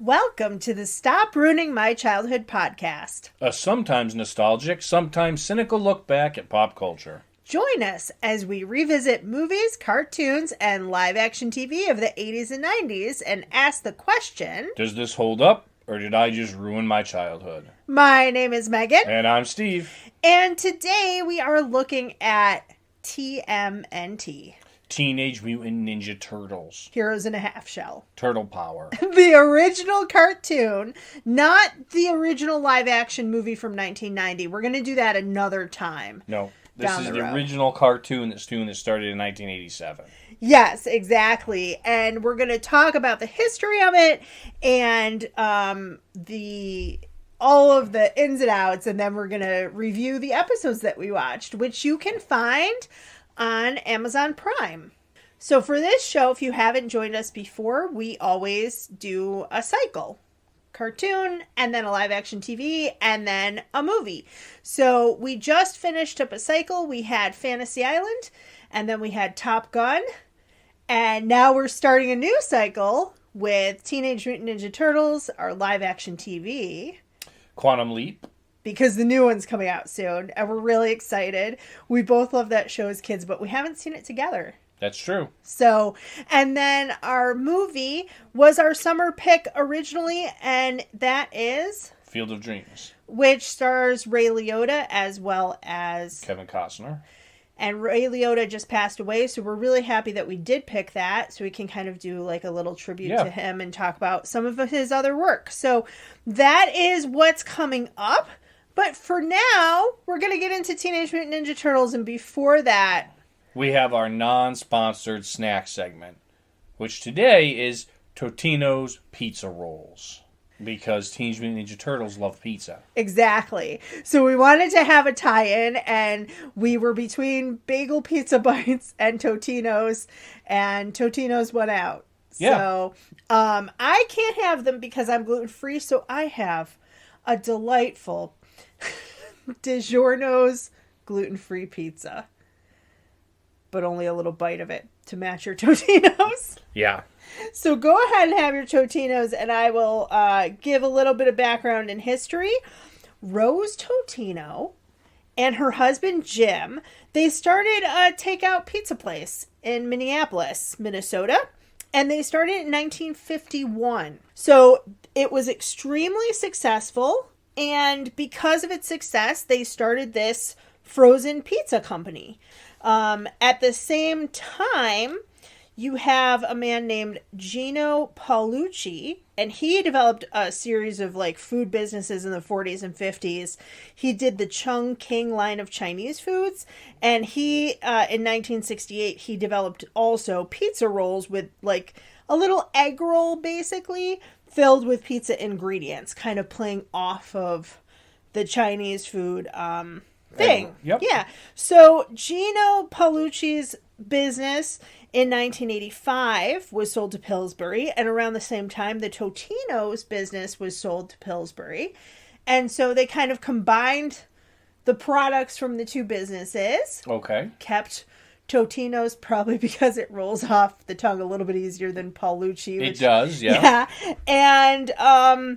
Welcome to the Stop Ruining My Childhood podcast. A sometimes nostalgic, sometimes cynical look back at pop culture. Join us as we revisit movies, cartoons, and live-action TV of the 80s and 90s and ask the question... Does this hold up, or did I just ruin my childhood? My name is Megan. And I'm Steve. And today we are looking at TMNT. Teenage Mutant Ninja Turtles. Heroes in a Half Shell. Turtle Power. The original cartoon, not the original live-action movie from 1990. We're going to do that another time. No, this is the original cartoon that started in 1987. Yes, exactly. And we're going to talk about the history of it and all of the ins and outs, and then we're going to review the episodes that we watched, which you can find on Amazon Prime. So for this show, if you haven't joined us before, we always do a cycle. Cartoon, and then a live action TV, and then a movie. So we just finished up a cycle. We had Fantasy Island, and then we had Top Gun, and now we're starting a new cycle with Teenage Mutant Ninja Turtles, our live action TV. Quantum Leap. Because the new one's coming out soon, and we're really excited. We both love that show as kids, but we haven't seen it together. That's true. So, and then our movie was our summer pick originally, and that is... Field of Dreams. Which stars Ray Liotta as well as... Kevin Costner. And Ray Liotta just passed away, so we're really happy that we did pick that, so we can kind of do like a little tribute to him and talk about some of his other work. So that is what's coming up. But for now, we're going to get into Teenage Mutant Ninja Turtles, and before that... we have our non-sponsored snack segment, which today is Totino's Pizza Rolls. Because Teenage Mutant Ninja Turtles love pizza. Exactly. So we wanted to have a tie-in, and we were between Bagel Pizza Bites and Totino's, and Totino's went out. Yeah. So I can't have them because I'm gluten-free, so I have a delightful DiGiorno's gluten-free pizza. But only a little bite of it to match your Totino's. Yeah. So go ahead and have your Totino's, and I will give a little bit of background and history. Rose Totino and her husband Jim, they started a takeout pizza place in Minneapolis, Minnesota, and they started in 1951. So it was extremely successful, and because of its success, they started this frozen pizza company. At the same time, you have a man named Gino Paolucci, and he developed a series of like food businesses in the 40s and 50s. He did the Chungking line of Chinese foods, and he, in 1968, he developed also pizza rolls with like a little egg roll, basically, filled with pizza ingredients, kind of playing off of the Chinese food, thing. Yep. Yeah. So Gino Paolucci's business in 1985 was sold to Pillsbury, and around the same time the Totino's business was sold to Pillsbury. And so they kind of combined the products from the two businesses. Okay. Kept Totino's probably because it rolls off the tongue a little bit easier than Paolucci. It does, yeah. Yeah.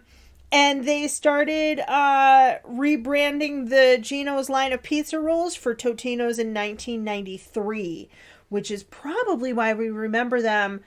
And they started rebranding the Gino's line of pizza rolls for Totino's in 1993, which is probably why we remember them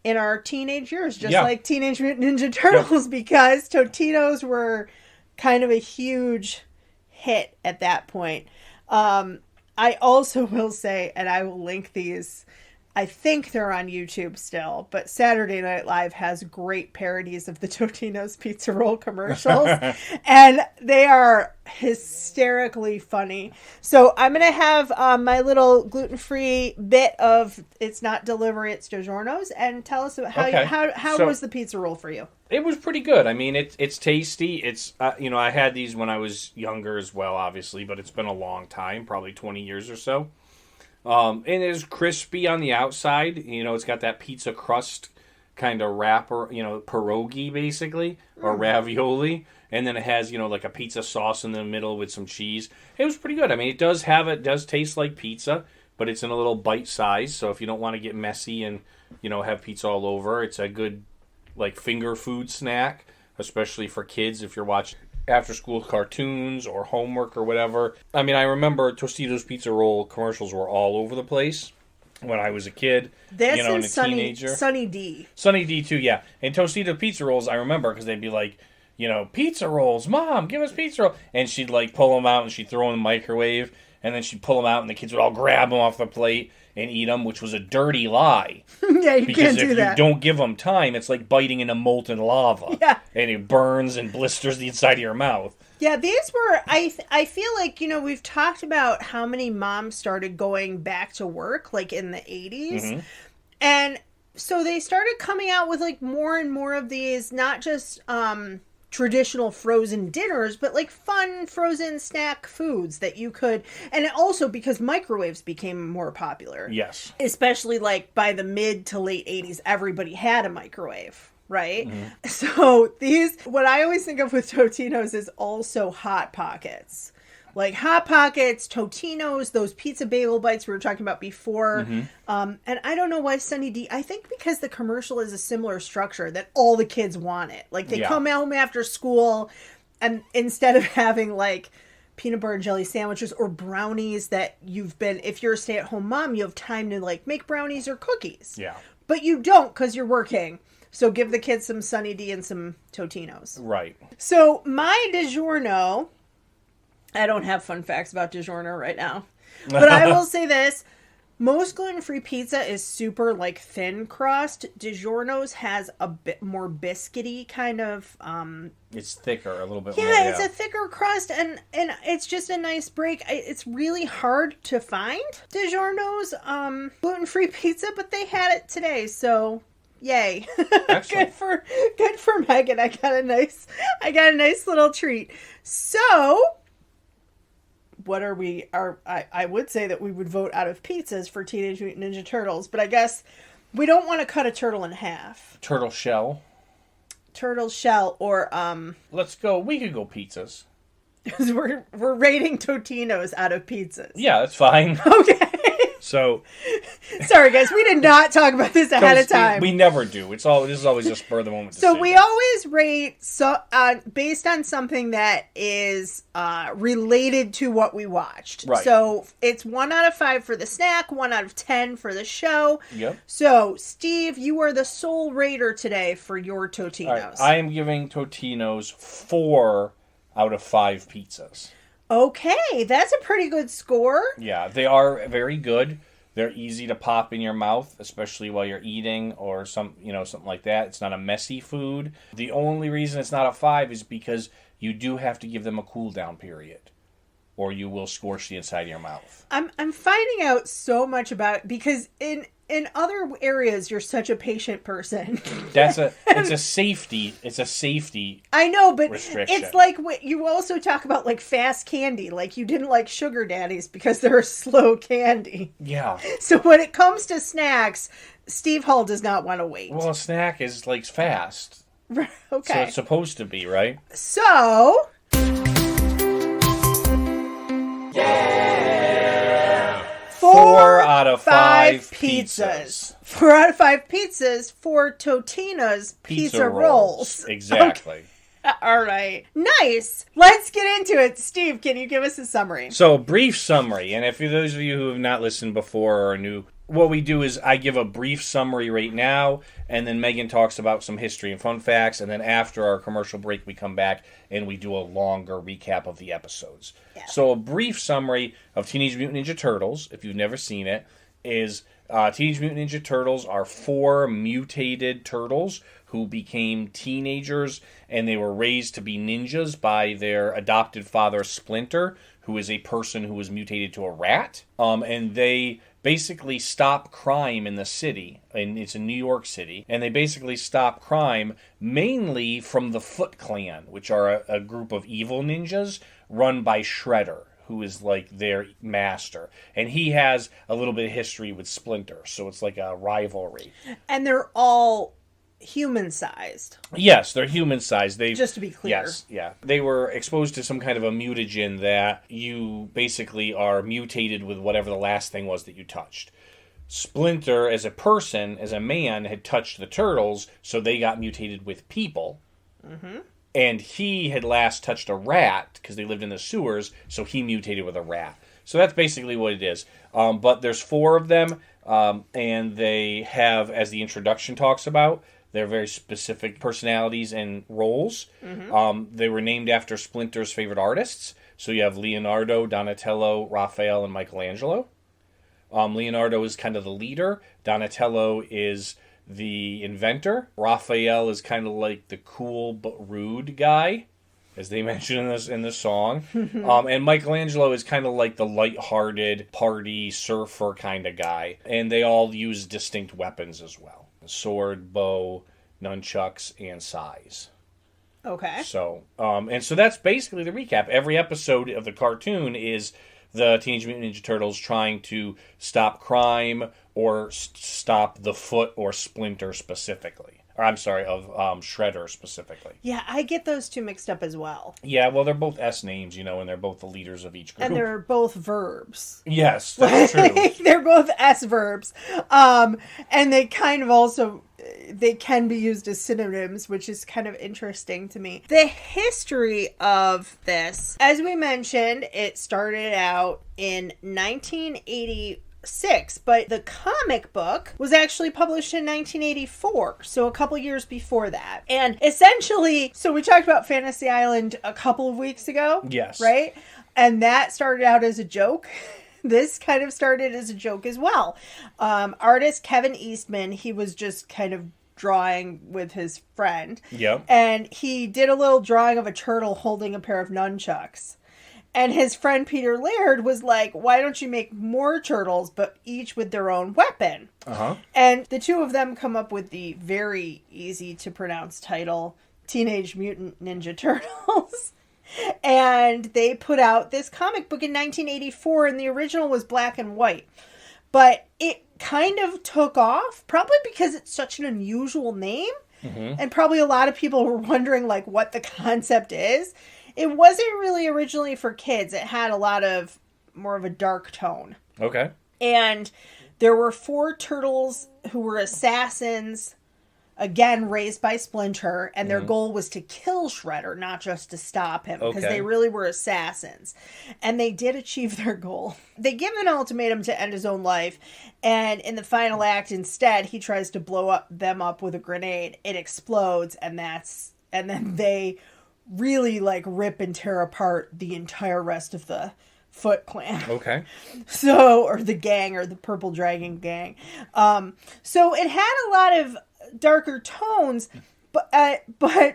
in our teenage years, just like Teenage Mutant Ninja Turtles, because Totino's were kind of a huge hit at that point. I also will say, and I will link these, I think they're on YouTube still, but Saturday Night Live has great parodies of the Totino's pizza roll commercials, and they are hysterically funny. So I'm going to have my little gluten-free bit of it's not delivery, it's DiGiorno's, and tell us about how was the pizza roll for you? It was pretty good. I mean, it's tasty. It's I had these when I was younger as well, obviously, but it's been a long time, probably 20 years or so. And it's crispy on the outside. It's got that pizza crust kind of wrapper, pierogi basically, or ravioli. And then it has, like a pizza sauce in the middle with some cheese. It was pretty good. I mean, it does taste like pizza, but it's in a little bite size. So if you don't want to get messy and, have pizza all over, it's a good like finger food snack, especially for kids if you're watching after school cartoons or homework or whatever. I mean, I remember Tostitos pizza roll commercials were all over the place when I was a kid. That's and a teenager. Sunny D. Sunny D too, yeah. And Tostito pizza rolls, I remember, because they'd be like, pizza rolls, Mom, give us pizza rolls. And she'd like pull them out and she'd throw them in the microwave, and then she'd pull them out and the kids would all grab them off the plate and eat them, which was a dirty lie. Yeah, you can't do that. Because if you don't give them time, it's like biting into molten lava. Yeah. And it burns and blisters the inside of your mouth. Yeah, these were, I feel like, we've talked about how many moms started going back to work, like in the 80s. Mm-hmm. And so they started coming out with like more and more of these, not just traditional frozen dinners, but like fun frozen snack foods that you could, and also because microwaves became more popular. Yes. Especially like by the mid to late 80s, everybody had a microwave, right? Mm-hmm. So what I always think of with Totino's is also Hot Pockets. Like Hot Pockets, Totino's, those pizza bagel bites we were talking about before. Mm-hmm. And I don't know why Sunny D. I think because the commercial is a similar structure that all the kids want it. Like they come home after school, and instead of having like peanut butter and jelly sandwiches or brownies that if you're a stay-at-home mom, you have time to like make brownies or cookies. Yeah. But you don't because you're working. So give the kids some Sunny D and some Totino's. Right. So my DiGiorno... I don't have fun facts about DiGiorno right now. But I will say this. Most gluten-free pizza is super, like, thin crust. DiGiorno's has a bit more biscuity kind of... It's thicker, a little bit more. Yeah, it's a thicker crust, and it's just a nice break. It's really hard to find DiGiorno's gluten-free pizza, but they had it today, so... Yay. Good for Megan. I got a nice little treat. So... what are we? I would say that we would vote out of pizzas for Teenage Mutant Ninja Turtles, but I guess we don't want to cut a turtle in half. Turtle shell or let's go. We could go pizzas. we're rating Totino's out of pizzas. Yeah, that's fine. Okay. So, sorry guys, we did not talk about this ahead of time. We never do. This is always a spur of the moment decision. So we always rate based on something that is related to what we watched. Right. So it's 1 out of 5 for the snack, 1 out of 10 for the show. Yep. So Steve, you are the sole rater today for your Totino's. Right. I am giving Totino's 4 out of 5 pizzas. Okay, that's a pretty good score. Yeah, they are very good. They're easy to pop in your mouth, especially while you're eating or something like that. It's not a messy food. The only reason it's not a 5 is because you do have to give them a cool down period, or you will scorch the inside of your mouth. I'm finding out so much about it because in other areas you're such a patient person. It's a safety. I know, but restriction. It's like you also talk about like fast candy. Like you didn't like sugar daddies because they're a slow candy. Yeah. So when it comes to snacks, Steve Hall does not want to wait. Well, a snack is like fast. Okay. So it's supposed to be, right? So. Yeah. 4 out of 5 pizzas. 4 out of 5 pizzas for Totino's pizza rolls. Exactly. Okay. All right. Nice. Let's get into it. Steve, can you give us a summary? So, brief summary. And for those of you who have not listened before or are new, what we do is I give a brief summary right now, and then Megan talks about some history and fun facts, and then after our commercial break, we come back and we do a longer recap of the episodes. Yeah. So a brief summary of Teenage Mutant Ninja Turtles, if you've never seen it, is Teenage Mutant Ninja Turtles are 4 mutated turtles who became teenagers, and they were raised to be ninjas by their adopted father, Splinter, who is a person who was mutated to a rat. And they basically stop crime in the city, and it's in New York City, and they basically stop crime mainly from the Foot Clan, which are a group of evil ninjas run by Shredder, who is like their master. And he has a little bit of history with Splinter, so it's like a rivalry. And they're all human-sized. Yes, they're human-sized. Just to be clear. Yes, yeah. They were exposed to some kind of a mutagen that you basically are mutated with whatever the last thing was that you touched. Splinter, as a person, as a man, had touched the turtles, so they got mutated with people. Mm-hmm. And he had last touched a rat, because they lived in the sewers, so he mutated with a rat. So that's basically what it is. But there's 4 of them, and they have, as the introduction talks about, they're very specific personalities and roles. Mm-hmm. They were named after Splinter's favorite artists. So you have Leonardo, Donatello, Raphael, and Michelangelo. Leonardo is kind of the leader. Donatello is the inventor. Raphael is kind of like the cool but rude guy, as they mention in this song. And Michelangelo is kind of like the lighthearted party surfer kind of guy. And they all use distinct weapons as well: sword, bow, nunchucks, and sais. Okay. So, and so that's basically the recap. Every episode of the cartoon is the Teenage Mutant Ninja Turtles trying to stop crime or stop the Foot or Splinter specifically. Or I'm sorry, of Shredder specifically. Yeah, I get those two mixed up as well. Yeah, well, they're both S names, and they're both the leaders of each group. And they're both verbs. Yes, that's true. They're both S verbs. And they kind of also, they can be used as synonyms, which is kind of interesting to me. The history of this, as we mentioned, it started out in 1986, but the comic book was actually published in 1984, so a couple years before that. And essentially, so we talked about Fantasy Island a couple of weeks ago. Yes. Right? And that started out as a joke. This kind of started as a joke as well. Artist Kevin Eastman, he was just kind of drawing with his friend. Yep. And he did a little drawing of a turtle holding a pair of nunchucks. And his friend Peter Laird was like, why don't you make more turtles, but each with their own weapon? Uh-huh. And the two of them come up with the very easy to pronounce title, Teenage Mutant Ninja Turtles. And they put out this comic book in 1984, and the original was black and white. But it kind of took off, probably because it's such an unusual name. Mm-hmm. And probably a lot of people were wondering, like, what the concept is. It wasn't really originally for kids. It had a lot of more of a dark tone. Okay. And there were 4 turtles who were assassins, again, raised by Splinter, and their goal was to kill Shredder, not just to stop him, because they really were assassins. And they did achieve their goal. They give an ultimatum to end his own life, and in the final act, instead, he tries to blow them up with a grenade. It explodes, and then they really, like, rip and tear apart the entire rest of the Foot Clan. Okay. So, or the gang, or the Purple Dragon gang. So it had a lot of darker tones, but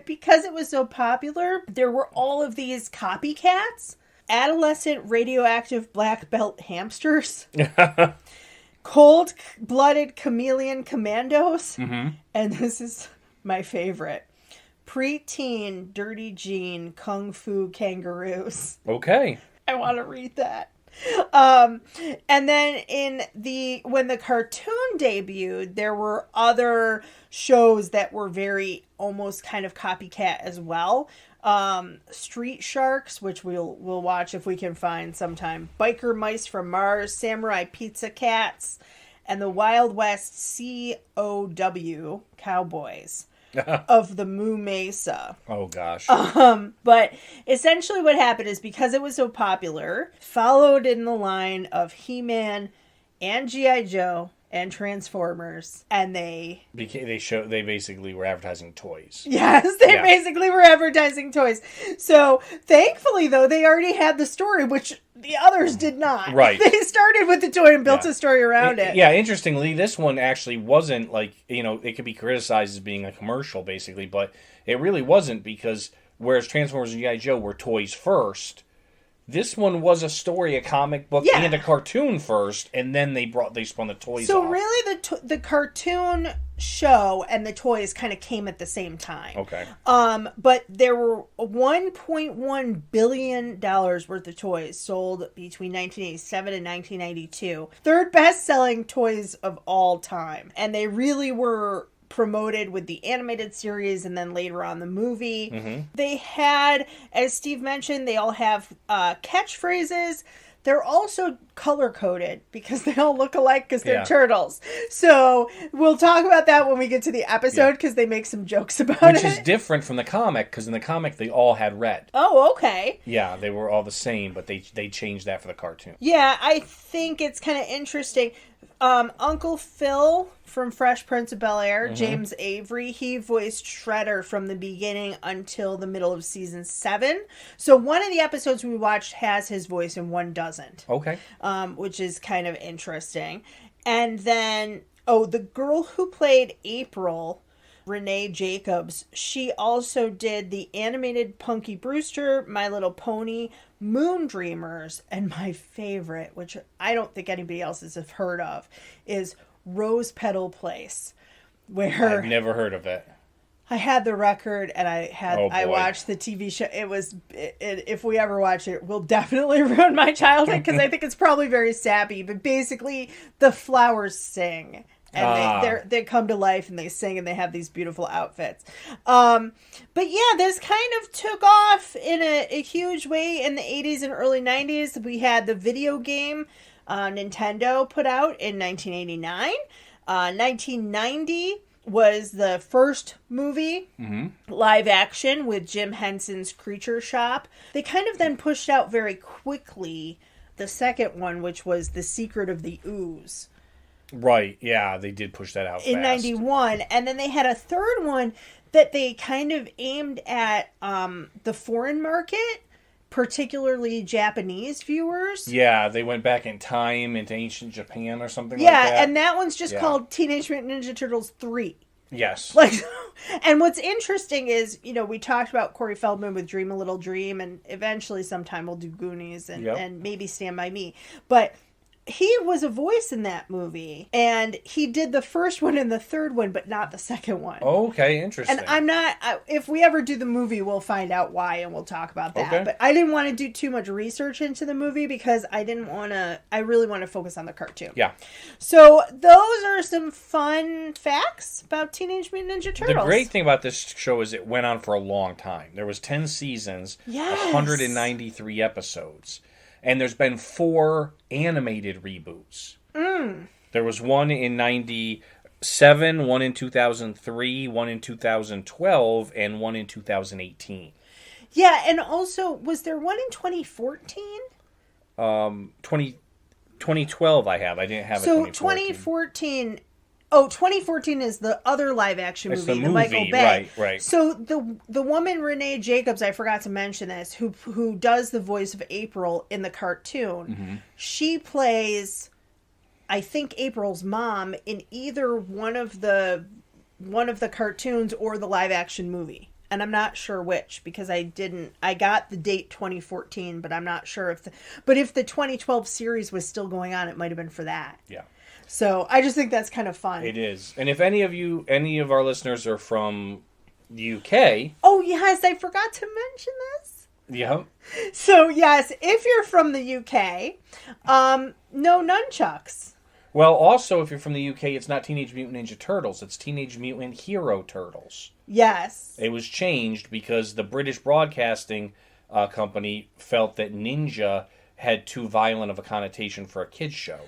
because it was so popular, there were all of these copycats, adolescent radioactive black belt hamsters, cold-blooded chameleon commandos, and this is my favorite, preteen dirty jean kung fu kangaroos. Okay. I want to read that. And then when the cartoon debuted, there were other shows that were very almost kind of copycat as well. Street Sharks, which we'll watch if we can find sometime. Biker Mice from Mars, Samurai Pizza Cats, and the Wild West COW Cowboys. Of the Moo Mesa. Oh, gosh. But essentially what happened is, because it was so popular, followed in the line of He-Man and G.I. Joe and Transformers, and they basically were advertising toys. Yes, they basically were advertising toys. So, thankfully, though, they already had the story, which the others did not. Right. They started with the toy and built a story around it. Yeah, interestingly, this one actually wasn't like, it could be criticized as being a commercial, basically, but it really wasn't, because whereas Transformers and G.I. Joe were toys first, this one was a story, a comic book, and a cartoon first, and then they spun the toys off. So really, the cartoon show and the toys kind of came at the same time. Okay. But there were $1.1 billion worth of toys sold between 1987 and 1992. Third best-selling toys of all time. And they really were promoted with the animated series and then later on the movie. They had, as Steve mentioned, they all have catchphrases. they're also color-coded because they all look alike because they're Yeah. turtles. So we'll talk about that when we get to the episode because they make some jokes about Which it. is different from the comic, because in the comic they all had red. Oh, okay. Yeah, they were all the same, but they changed that for the cartoon. Yeah, I think it's kind of interesting. Uncle Phil from Fresh Prince of Bel-Air, James Avery, he voiced Shredder from the beginning until the middle of season 7. So one of the episodes we watched has his voice and one doesn't. Okay. Which is kind of interesting. And then, the girl who played April, Renee Jacobs, she also did the animated Punky Brewster, My Little Pony, Moon Dreamers, and my favorite, which I don't think anybody else has heard of, is Rose Petal Place, where I've never heard of it. I had the record and I watched the TV show. If we ever watch it, we'll definitely ruin my childhood because I think it's probably very sappy. But basically, the flowers sing. And they come to life and they sing and they have these beautiful outfits. But yeah, this kind of took off in a huge way in the 80s and early 90s. We had the video game Nintendo put out in 1989. 1990 was the first movie, live action, with Jim Henson's Creature Shop. They kind of then pushed out very quickly the second one, which was The Secret of the Ooze. Right, yeah, they did push that out in fast. 91, and then they had a third one that they kind of aimed at the foreign market, particularly Japanese viewers. Yeah, they went back in time into ancient Japan or something like that. Yeah, and that one's just called Teenage Mutant Ninja Turtles 3. Yes. And what's interesting is, we talked about Corey Feldman with Dream a Little Dream, and eventually sometime we'll do Goonies and maybe Stand By Me. But he was a voice in that movie, and he did the first one and the third one, but not the second one. Okay, interesting. And I'm not, if we ever do the movie, we'll find out why, and we'll talk about that. Okay. But I didn't want to do too much research into the movie because I really want to focus on the cartoon. Yeah. So those are some fun facts about Teenage Mutant Ninja Turtles. The great thing about this show is it went on for a long time. There was 10 seasons, 193 episodes. And there's been 4 animated reboots. There was one in 97, one in 2003, one in 2012, and one in 2018. Yeah, and also, was there one in 2014? 2012 I have. I didn't have it in 2014. 2014 is the other live-action movie, the Michael Bay. Right. So the woman, Renee Jacobs, I forgot to mention this, who does the voice of April in the cartoon, she plays, I think, April's mom in either one of the cartoons or the live-action movie. And I'm not sure which, because I got the date 2014, but I'm not sure if the 2012 series was still going on, it might have been for that. Yeah. So I just think that's kind of fun. It is. And if any of our listeners are from the UK... Oh, yes, I forgot to mention this. Yeah. So, yes, if you're from the UK, no nunchucks. Well, also, if you're from the UK, it's not Teenage Mutant Ninja Turtles. It's Teenage Mutant Hero Turtles. Yes. It was changed because the British Broadcasting Company felt that ninja had too violent of a connotation for a kid's show.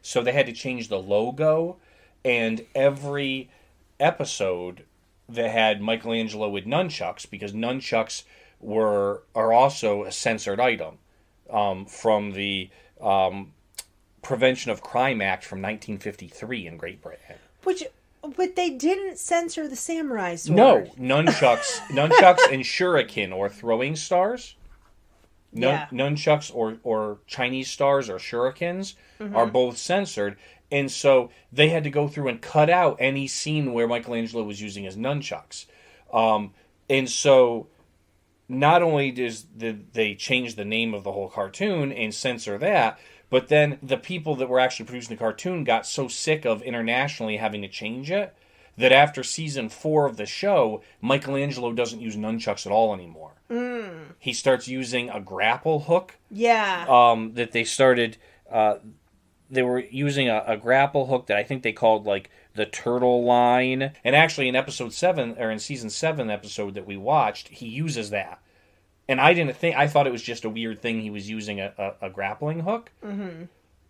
So they had to change the logo, and every episode that had Michelangelo with nunchucks, because nunchucks are also a censored item from the Prevention of Crime Act from 1953 in Great Britain. But they didn't censor the samurai sword. No, nunchucks and shuriken, or throwing stars. Nunchucks or Chinese stars or shurikens are both censored. And so they had to go through and cut out any scene where Michelangelo was using his nunchucks. And so not only did they change the name of the whole cartoon and censor that, but then the people that were actually producing the cartoon got so sick of internationally having to change it that after season 4 of the show, Michelangelo doesn't use nunchucks at all anymore. He starts using a grapple hook. Yeah. That they started... they were using a grapple hook that I think they called, like, the turtle line. And actually in episode 7, or in season 7 episode that we watched, he uses that. And I thought it was just a weird thing he was using a grappling hook. Mm-hmm.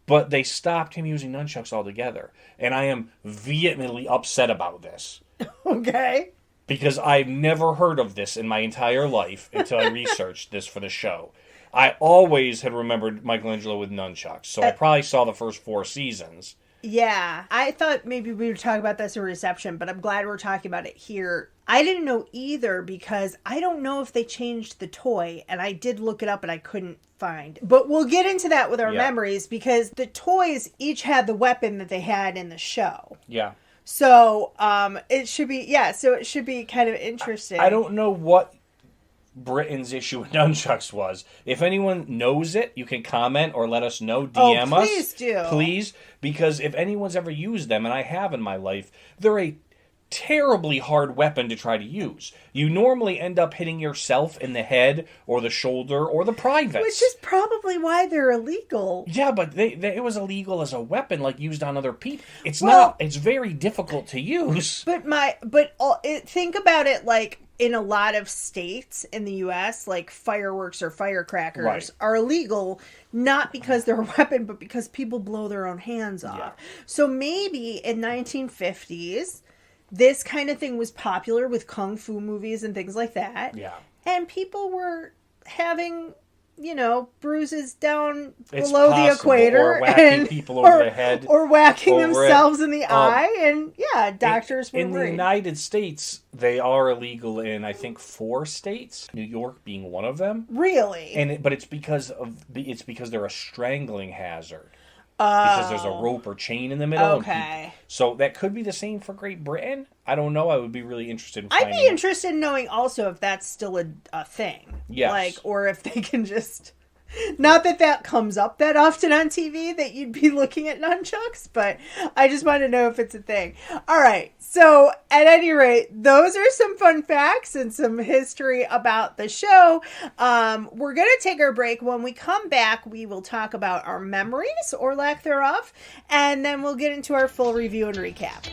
But they stopped him using nunchucks altogether. And I am vehemently upset about this. Okay. Because I've never heard of this in my entire life until I researched this for the show. I always had remembered Michelangelo with nunchucks, so I probably saw the first 4 seasons. Yeah, I thought maybe we would talk about this in reception, but I'm glad we're talking about it here. I didn't know either because I don't know if they changed the toy, and I did look it up and I couldn't find. But we'll get into that with our memories because the toys each had the weapon that they had in the show. Yeah. So, it should be kind of interesting. I don't know what Britain's issue with nunchucks was. If anyone knows it, you can comment or let us know, DM us. Please do. Please, because if anyone's ever used them, and I have in my life, they're a terribly hard weapon to try to use. You normally end up hitting yourself in the head or the shoulder or the privates. Which is probably why they're illegal. Yeah, but it was illegal as a weapon, like used on other people. It's very difficult to use. Think about it like in a lot of states in the U.S., like fireworks or firecrackers are illegal, not because they're a weapon, but because people blow their own hands off. Yeah. So maybe in 1950s, this kind of thing was popular with kung fu movies and things like that. Yeah. And people were having, bruises down below the equator. Or whacking people over the head. Or whacking themselves in the eye. And doctors were in the United States, they are illegal in, I think, 4 states. New York being one of them. Really? But it's because they're a strangling hazard. Because there's a rope or chain in the middle. Okay. So that could be the same for Great Britain. I don't know. I would be really interested in finding I'd be interested in knowing also if that's still a thing. Yes. Or if they can just... Not that comes up that often on TV, that you'd be looking at nunchucks, but I just want to know if it's a thing. All right. So, at any rate, those are some fun facts and some history about the show. We're going to take our break. When we come back, we will talk about our memories or lack thereof, and then we'll get into our full review and recap.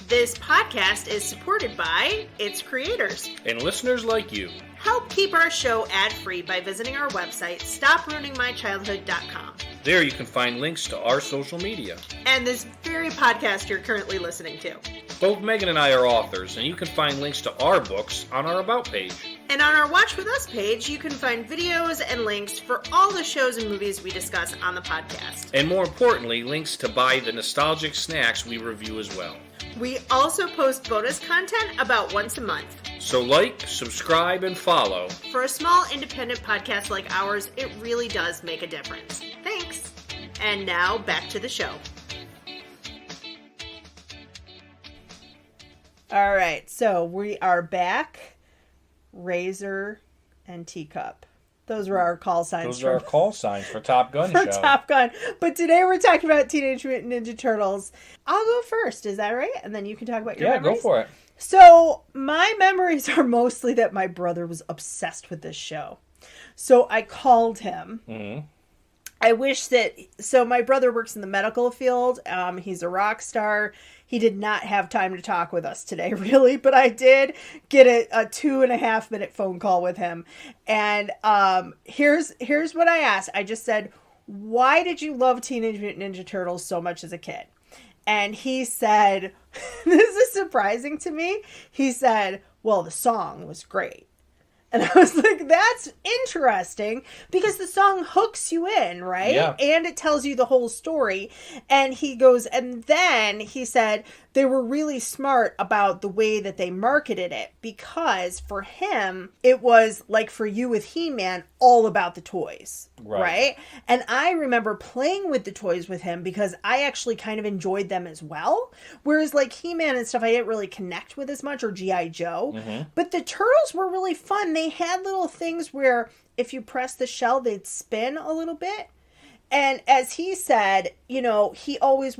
This podcast is supported by its creators and listeners like you. Help keep our show ad-free by visiting our website, stopruiningmychildhood.com. There you can find links to our social media. And this very podcast you're currently listening to. Both Megan and I are authors, and you can find links to our books on our About page. And on our Watch With Us page, you can find videos and links for all the shows and movies we discuss on the podcast. And more importantly, links to buy the nostalgic snacks we review as well. We also post bonus content about once a month. So subscribe, and follow. For a small independent podcast like ours, it really does make a difference. Thanks. And now back to the show. All right, so we are back. Razor and Teacup. Those were our call signs. Those are our call signs for Top Gun show. For Top Gun. But today we're talking about Teenage Mutant Ninja Turtles. I'll go first, is that right? And then you can talk about your memories. Yeah, go for it. So, my memories are mostly that my brother was obsessed with this show. So, I called him. Mm-hmm. I wish that... So, my brother works in the medical field. He's a rock star. He did not have time to talk with us today, really. But I did get a 2.5-minute phone call with him. And here's what I asked. I just said, why did you love Teenage Mutant Ninja Turtles so much as a kid? And he said, this is surprising to me. He said, well, the song was great. And I was like, that's interesting because the song hooks you in, right? Yeah. And it tells you the whole story. And he goes, and then he said they were really smart about the way that they marketed it because for him, it was like for you with He-Man, all about the toys, right? And I remember playing with the toys with him because I actually kind of enjoyed them as well. Whereas like He-Man and stuff, I didn't really connect with as much, or G.I. Joe. Mm-hmm. But the Turtles were really fun. They had little things where if you press the shell, they'd spin a little bit. And as he said, he always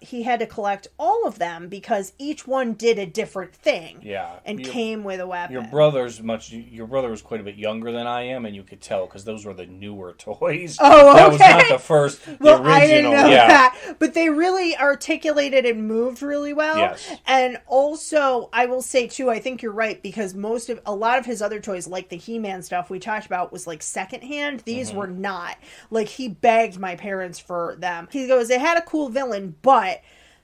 he had to collect all of them because each one did a different thing. Yeah. And came with a weapon. Your brother was quite a bit younger than I am, and you could tell because those were the newer toys. Oh, okay. That was not the first, the original. I didn't know that. But they really articulated and moved really well. Yes. And also, I will say too, I think you're right, because a lot of his other toys, like the He-Man stuff we talked about, was like secondhand. These were not. Like, he begged my parents for them. He goes, they had a cool villain, but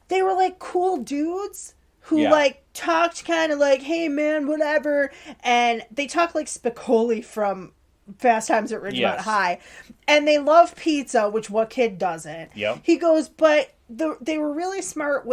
they were like cool dudes who like talked kind of like, hey man, whatever. And they talk like Spicoli from Fast Times at Ridgemont High. And they love pizza, which what kid doesn't? Yep. He goes, but they were really smart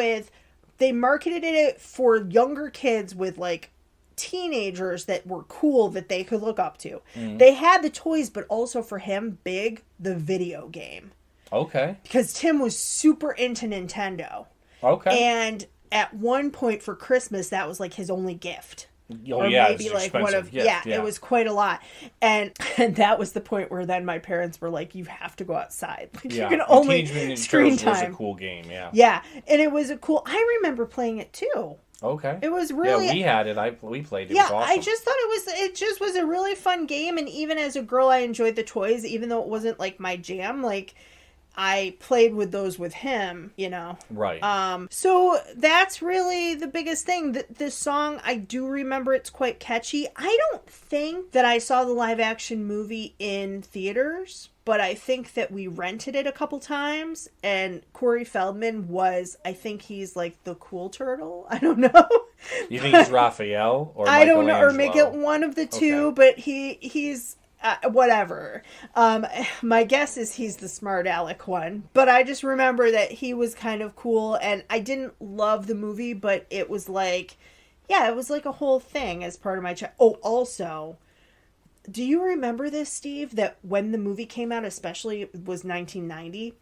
they marketed it for younger kids with like teenagers that were cool that they could look up to. They had the toys, but also for him, the video game. Okay. Because Tim was super into Nintendo. Okay. And at one point for Christmas, that was like his only gift. Oh, or yeah, maybe like one of gift, it was quite a lot. And that was the point where then my parents were like, you have to go outside. Like, you can only screen time. Was a cool game, Yeah, and it was I remember playing it too. Okay. It was really... Yeah, we had it. We played it. Yeah, it was awesome. I just thought it just was a really fun game, and even as a girl I enjoyed the toys, even though it wasn't like my jam, like I played with those with him, you know. Right. So that's really the biggest thing. This song, I do remember it's quite catchy. I don't think that I saw the live action movie in theaters, but I think that we rented it a couple times, and Corey Feldman I think he's like the cool turtle. I don't know. You think he's Raphael or I don't know, or make it one of the two, okay. But he's whatever. My guess is he's the smart aleck one, but I just remember that he was kind of cool, and I didn't love the movie, but it was like, it was like a whole thing as part of my also, do you remember this, Steve, that when the movie came out, especially it was 1990,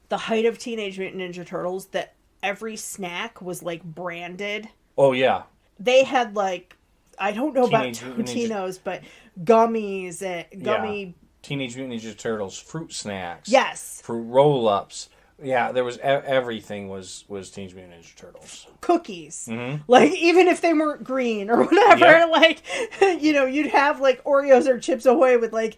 the height of Teenage Mutant Ninja Turtles, that every snack was like branded? Oh yeah. They had like, I don't know about Totinos, but gummies and Teenage Mutant Ninja Turtles fruit snacks. Yes. Fruit roll-ups. Yeah, there was everything was Teenage Mutant Ninja Turtles. Cookies. Like, even if they weren't green or whatever, like, you know, you'd have like Oreos or Chips Ahoy with like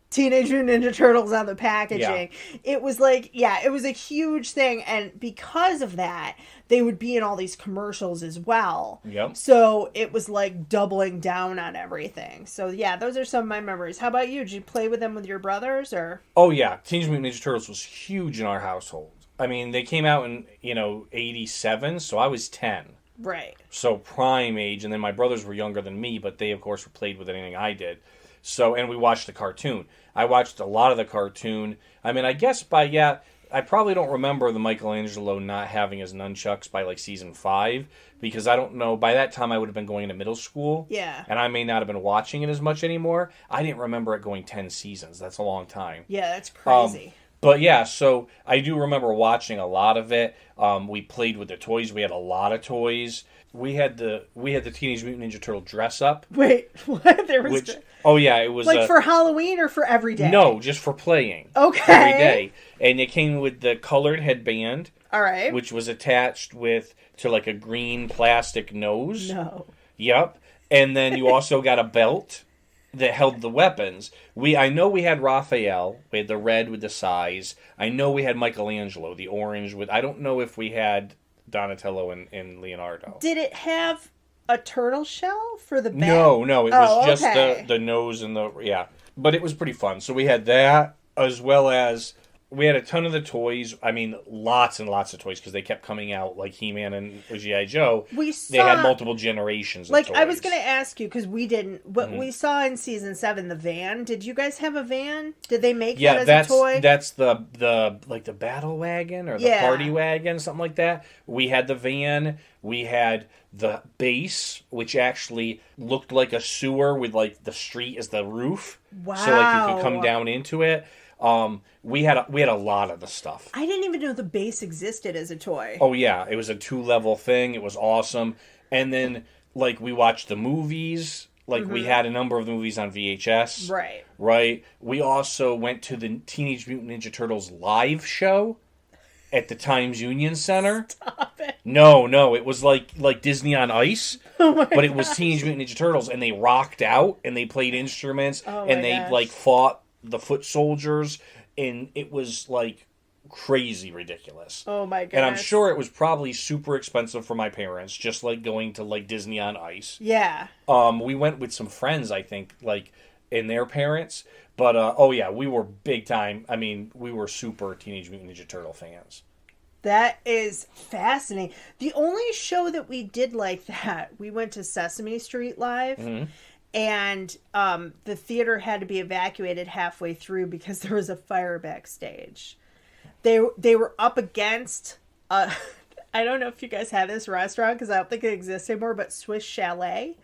Teenage Mutant Ninja Turtles on the packaging. Yeah. It was like, it was a huge thing, and because of that, they would be in all these commercials as well. Yep. So it was like doubling down on everything. So yeah, those are some of my memories. How about you? Did you play with them with your brothers, or? Oh yeah, Teenage Mutant Ninja Turtles was huge in our household. I mean, they came out in 87, so I was 10. Right. So prime age, and then my brothers were younger than me, but they of course played with anything I did. So, and we watched the cartoon. I watched a lot of the cartoon. I mean, I guess I probably don't remember the Michelangelo not having his nunchucks by like season 5, because I don't know, by that time I would have been going into middle school. Yeah. And I may not have been watching it as much anymore. I didn't remember it going 10 seasons. That's a long time. Yeah, that's crazy. But yeah, so I do remember watching a lot of it. We played with the toys. We had a lot of toys. We had the Teenage Mutant Ninja Turtle dress up. Wait, what? There was it was like for Halloween or for every day? No, just for playing. Okay. Every day. And it came with the colored headband. All right. Which was attached to like a green plastic nose. No. Yep. And then you also got a belt that held the weapons. I know we had Raphael. We had the red with the size. I know we had Michelangelo, the orange with. I don't know if we had Donatello and Leonardo. Did it have a turtle shell for the back? No. It was just the nose and the But it was pretty fun. So we had that, as well as we had a ton of the toys. I mean, lots and lots of toys, because they kept coming out, like He-Man and G.I. Joe. They had multiple generations of toys. I was going to ask you, because we didn't, but we saw in season 7 the van. Did you guys have a van? Did they make that as a toy? That's the like the battle wagon or the party wagon, something like that. We had the van. We had the base, which actually looked like a sewer with like the street as the roof. Wow. So like you could come down into it. We had a lot of the stuff. I didn't even know the base existed as a toy. Oh yeah, it was a 2-level thing. It was awesome. And then like we watched the movies. Like we had a number of the movies on VHS. Right. We also went to the Teenage Mutant Ninja Turtles live show at the Times Union Center. Stop it. No, it was like Disney on Ice. Oh but it was Teenage Mutant Ninja Turtles, and they rocked out and they played instruments and they like fought the foot soldiers, and it was like crazy ridiculous. Oh my goodness. And I'm sure it was probably super expensive for my parents, just like going to like Disney on Ice. Yeah. We went with some friends, I think, like, and their parents. But, oh yeah, we were big time. I mean, we were super Teenage Mutant Ninja Turtle fans. That is fascinating. The only show that we did like that, we went to Sesame Street Live. Mm-hmm. And the theater had to be evacuated halfway through because there was a fire backstage. They were up against, I don't know if you guys had this restaurant because I don't think it exists anymore, but Swiss Chalet.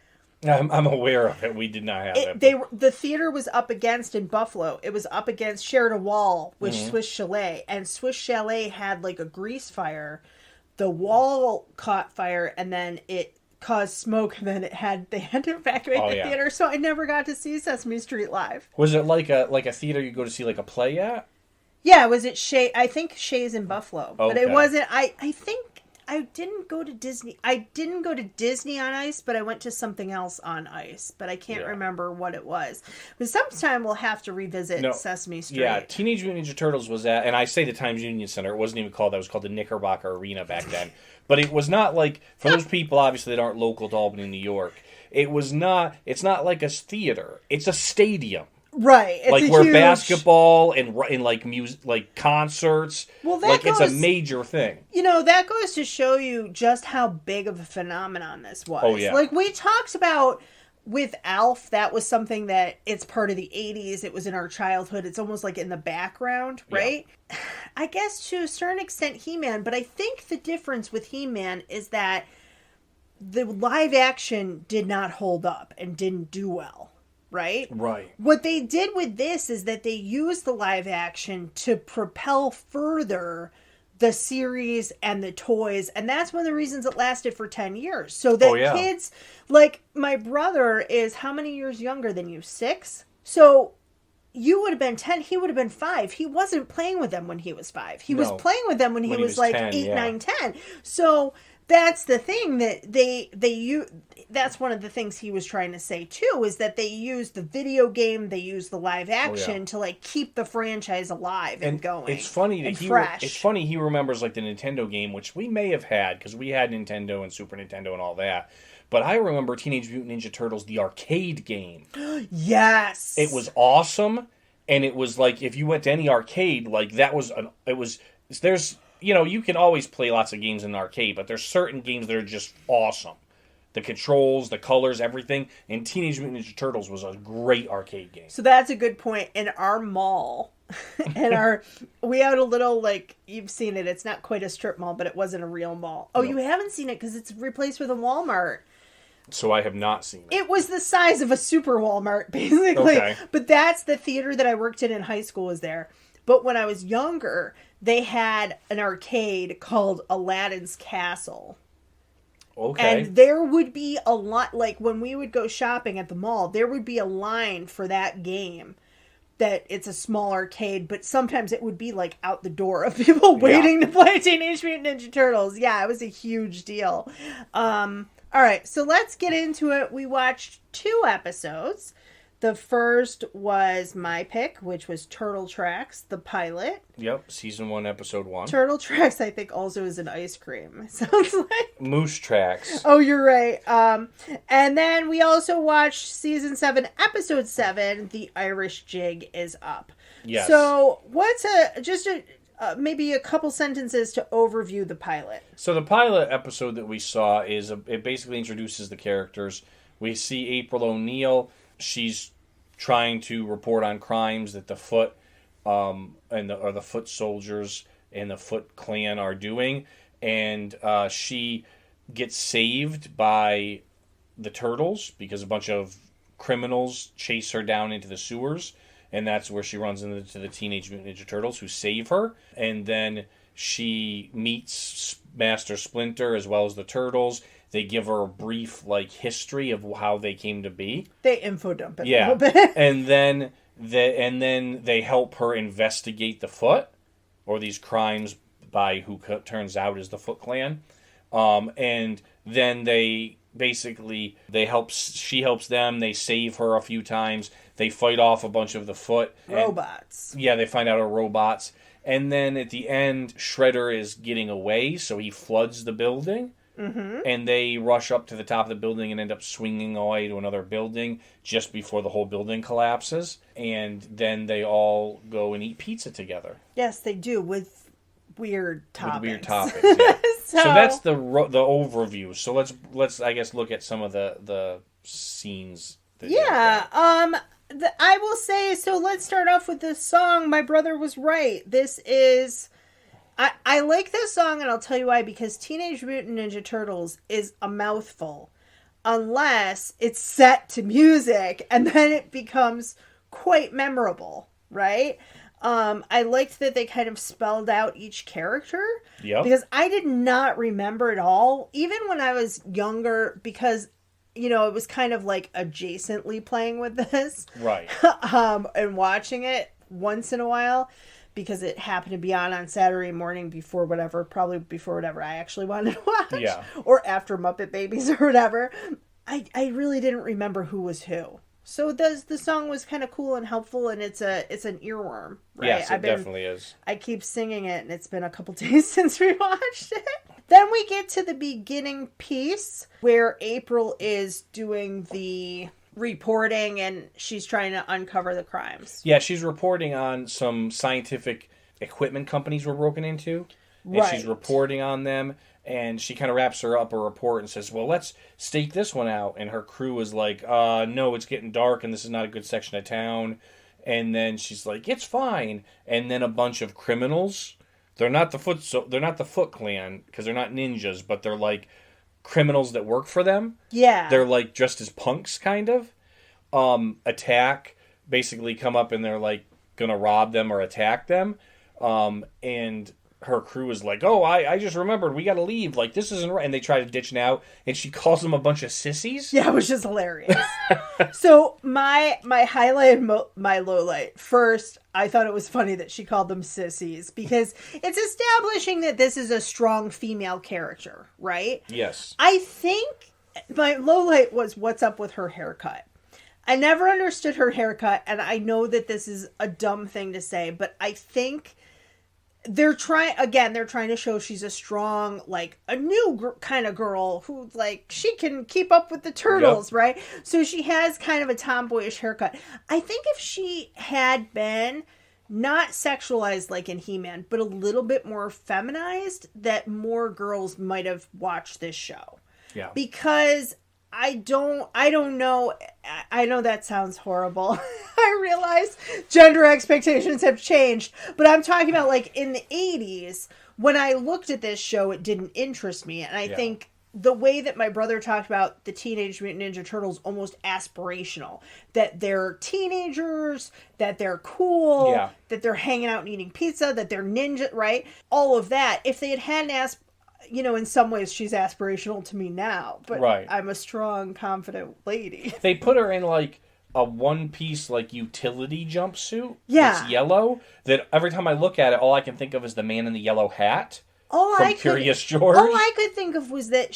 I'm aware of it. We did not have it. The theater was up against in Buffalo. It was up against, shared a wall with Swiss Chalet. And Swiss Chalet had like a grease fire. The wall caught fire and then it caused smoke, and then they had to evacuate the theater, so I never got to see Sesame Street Live. Was it like a theater you go to see like a play at? Yeah, was it Shay? I think Shay's in Buffalo, but it wasn't. I think I didn't go to Disney. I didn't go to Disney on Ice, but I went to something else on Ice, but I can't remember what it was. But sometime we'll have to revisit Sesame Street. Yeah, Teenage Mutant Ninja Turtles was at, and I say the Times Union Center. It wasn't even called that. It was called the Knickerbocker Arena back then. But it was not like, for those people obviously that aren't local to Albany, New York, it's not like a theater. It's a stadium. Right. It's like where basketball and like music, like concerts, it's a major thing. You know, that goes to show you just how big of a phenomenon this was. Oh, yeah. Like we talked about with Alf, that was something that it's part of the 80s. It was in our childhood. It's almost like in the background, right? Yeah. I guess to a certain extent He-Man, but I think the difference with He-Man is that the live action did not hold up and didn't do well. Right? Right. What they did with this is that they used the live action to propel further the series and the toys. And that's one of the reasons it lasted for 10 years. So that kids, like my brother is how many years younger than you? 6? So you would have been 10. He would have been 5. He wasn't playing with them when he was 5. He was playing with them when he was like 10, 8, 9, 10. So that's the thing that they that's one of the things he was trying to say too, is that they use the video game, they use the live action to like keep the franchise alive and going. It's funny that he remembers like the Nintendo game, which we may have had because we had Nintendo and Super Nintendo and all that. But I remember Teenage Mutant Ninja Turtles, the arcade game. Yes, it was awesome, and it was like if you went to any arcade, like there's. You know, you can always play lots of games in an arcade, but there's certain games that are just awesome. The controls, the colors, everything. And Teenage Mutant Ninja Turtles was a great arcade game. So that's a good point. In our mall, we had a little, like, you've seen it. It's not quite a strip mall, but it wasn't a real mall. Oh, no. You haven't seen it because it's replaced with a Walmart. So I have not seen it. It was the size of a super Walmart, basically. Okay. But that's the theater that I worked in high school was there. But when I was younger, they had an arcade called Aladdin's Castle. Okay. And there would be a lot, like when we would go shopping at the mall, there would be a line for that game. That it's a small arcade, but sometimes it would be like out the door of people waiting to play Teenage Mutant Ninja Turtles. Yeah, it was a huge deal. All right, so let's get into it. We watched 2 episodes. The first was my pick, which was Turtle Tracks, the pilot. Yep, season 1, episode 1. Turtle Tracks, I think, also is an ice cream. It sounds like Moose Tracks. Oh, you're right. And then we also watched season 7, episode 7. The Irish Jig is up. Yes. So, what's maybe a couple sentences to overview the pilot? So the pilot episode that we saw it basically introduces the characters. We see April O'Neil. She's trying to report on crimes that the Foot the Foot soldiers and the Foot Clan are doing, and she gets saved by the Turtles because a bunch of criminals chase her down into the sewers, and that's where she runs into the Teenage Mutant Ninja Turtles, who save her, and then she meets Master Splinter as well as the Turtles. They give her a brief history of how they came to be. They info dump it a little bit. and then they help her investigate the Foot, or these crimes by who turns out is the Foot Clan. And then she helps them. They save her a few times. They fight off a bunch of the Foot robots. They find out are robots. And then at the end, Shredder is getting away, so he floods the building. And they rush up to the top of the building and end up swinging away to another building just before the whole building collapses. And then they all go and eat pizza together. Yes, they do, with weird toppings. Yeah. So that's the overview. So let's I guess look at some of the scenes. I will say, so let's start off with this song. My brother was right. This is... I like this song, and I'll tell you why. Because Teenage Mutant Ninja Turtles is a mouthful. Unless it's set to music, and then it becomes quite memorable, right? I liked that they kind of spelled out each character. Yep. Because I did not remember it all. Even when I was younger, because... it was kind of like adjacently playing with this. Right. And watching it once in a while because it happened to be on Saturday morning before whatever I actually wanted to watch. Yeah. Or after Muppet Babies or whatever. I really didn't remember who was who. So the song was kind of cool and helpful, and it's an earworm, right? Yes, it definitely is. I keep singing it, and it's been a couple days since we watched it. Then we get to the beginning piece where April is doing the reporting and she's trying to uncover the crimes. Yeah, she's reporting on some scientific equipment companies were broken into. And right. She's reporting on them, and she kind of wraps her up a report and says, well, let's stake this one out. And her crew is like, no, it's getting dark and this is not a good section of town. And then she's like, it's fine. And then a bunch of criminals... They're not the Foot Clan because they're not ninjas, but they're like criminals that work for them. Yeah. They're like dressed as punks, kind of. Attack, basically come up and they're like gonna rob them or attack them. And her crew is like, oh, I just remembered, we gotta leave. Like, this isn't right. And they try to ditch now, and she calls them a bunch of sissies. Yeah, which is hilarious. So my highlight and my low light. First, I thought it was funny that she called them sissies because it's establishing that this is a strong female character, right? Yes. I think my low light was what's up with her haircut. I never understood her haircut, and I know that this is a dumb thing to say, but I think they're trying to show she's a strong, like, a new kind of girl who, like, she can keep up with the turtles, yep. Right? So she has kind of a tomboyish haircut. I think if she had been not sexualized like in He-Man, but a little bit more feminized, that more girls might have watched this show. Yeah. Because I don't know. I know that sounds horrible. I realize gender expectations have changed, but I'm talking about like in the 80s, when I looked at this show, it didn't interest me. And I think the way that my brother talked about the Teenage Mutant Ninja Turtles, almost aspirational, that they're teenagers, that they're cool, that they're hanging out and eating pizza, that they're ninja, right? All of that. If they had in some ways she's aspirational to me now, but right. I'm a strong, confident lady. They put her in like a one-piece like utility jumpsuit. Yeah. That's yellow. That every time I look at it, all I can think of is the man in the yellow hat from Curious George. All I could think of was that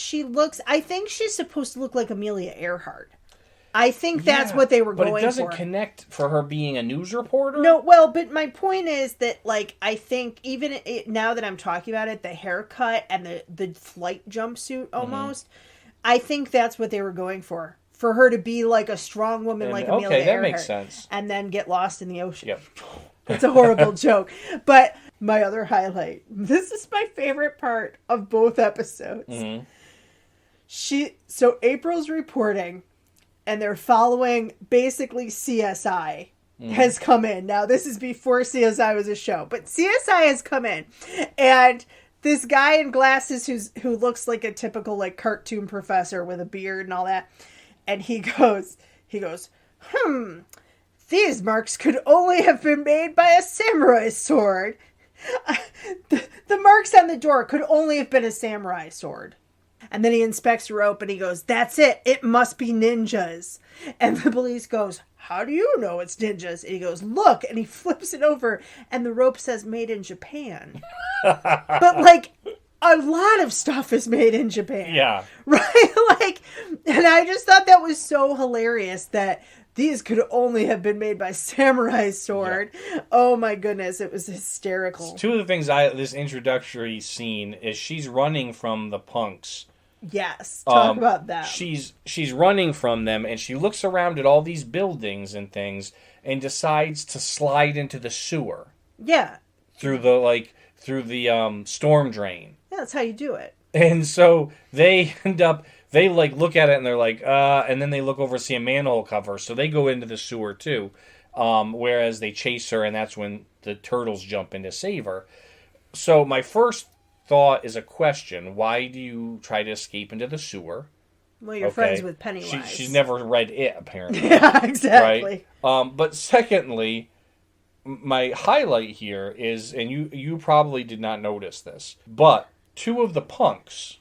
I think she's supposed to look like Amelia Earhart. I think that's what they were going for. But it doesn't connect for her being a news reporter? No, well, but my point is that, like, I think even now that I'm talking about it, the haircut and the flight jumpsuit almost, I think that's what they were going for. For her to be like a strong woman like Amelia Earhart. Okay, that makes sense. And then get lost in the ocean. Yep. It's a horrible joke. But my other highlight, this is my favorite part of both episodes. Mm-hmm. So April's reporting, and they're following basically CSI has come in. Now, this is before CSI was a show, but CSI has come in. And this guy in glasses who looks like a typical like cartoon professor with a beard and all that. And he goes, these marks could only have been made by a samurai sword. The marks on the door could only have been a samurai sword. And then he inspects the rope and he goes, that's it. It must be ninjas. And the police goes, how do you know it's ninjas? And he goes, look. And he flips it over and the rope says made in Japan. But like a lot of stuff is made in Japan. Yeah. Right? Like, and I just thought that was so hilarious that these could only have been made by samurai sword. Yeah. Oh my goodness, it was hysterical. Two of the things this introductory scene is she's running from the punks. Yes, talk about that. She's running from them, and she looks around at all these buildings and things, and decides to slide into the sewer. Yeah. Through the storm drain. Yeah, that's how you do it. And so they look at it and they're like, and then they look over and see a manhole cover, so they go into the sewer too. Whereas they chase her, and that's when the turtles jump in to save her. So my first thought is a question: why do you try to escape into the sewer? Well, you're friends with Pennywise. She's never read it, apparently. Yeah, exactly. Right? But secondly, my highlight here is, and you probably did not notice this, but two of the punks,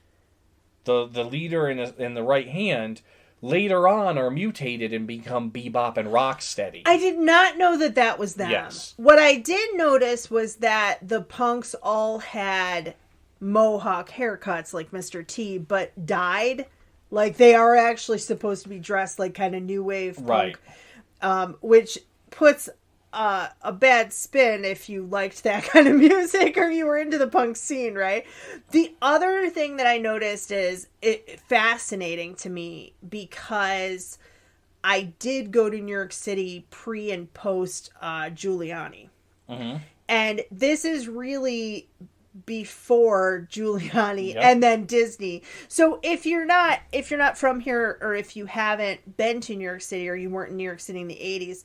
the leader and the right hand, later on are mutated and become Bebop and Rocksteady. I did not know that was them. Yes. What I did notice was that the punks all had mohawk haircuts like Mr. T, but dyed. Like, they are actually supposed to be dressed like kind of new wave punk. Right. Which puts a bad spin if you liked that kind of music or you were into the punk scene, right? The other thing that I noticed is fascinating to me because I did go to New York City pre and post Giuliani. Mm-hmm. And this is really before Giuliani and then Disney. So if you're not from here, or if you haven't been to New York City, or you weren't in New York City in the 80s,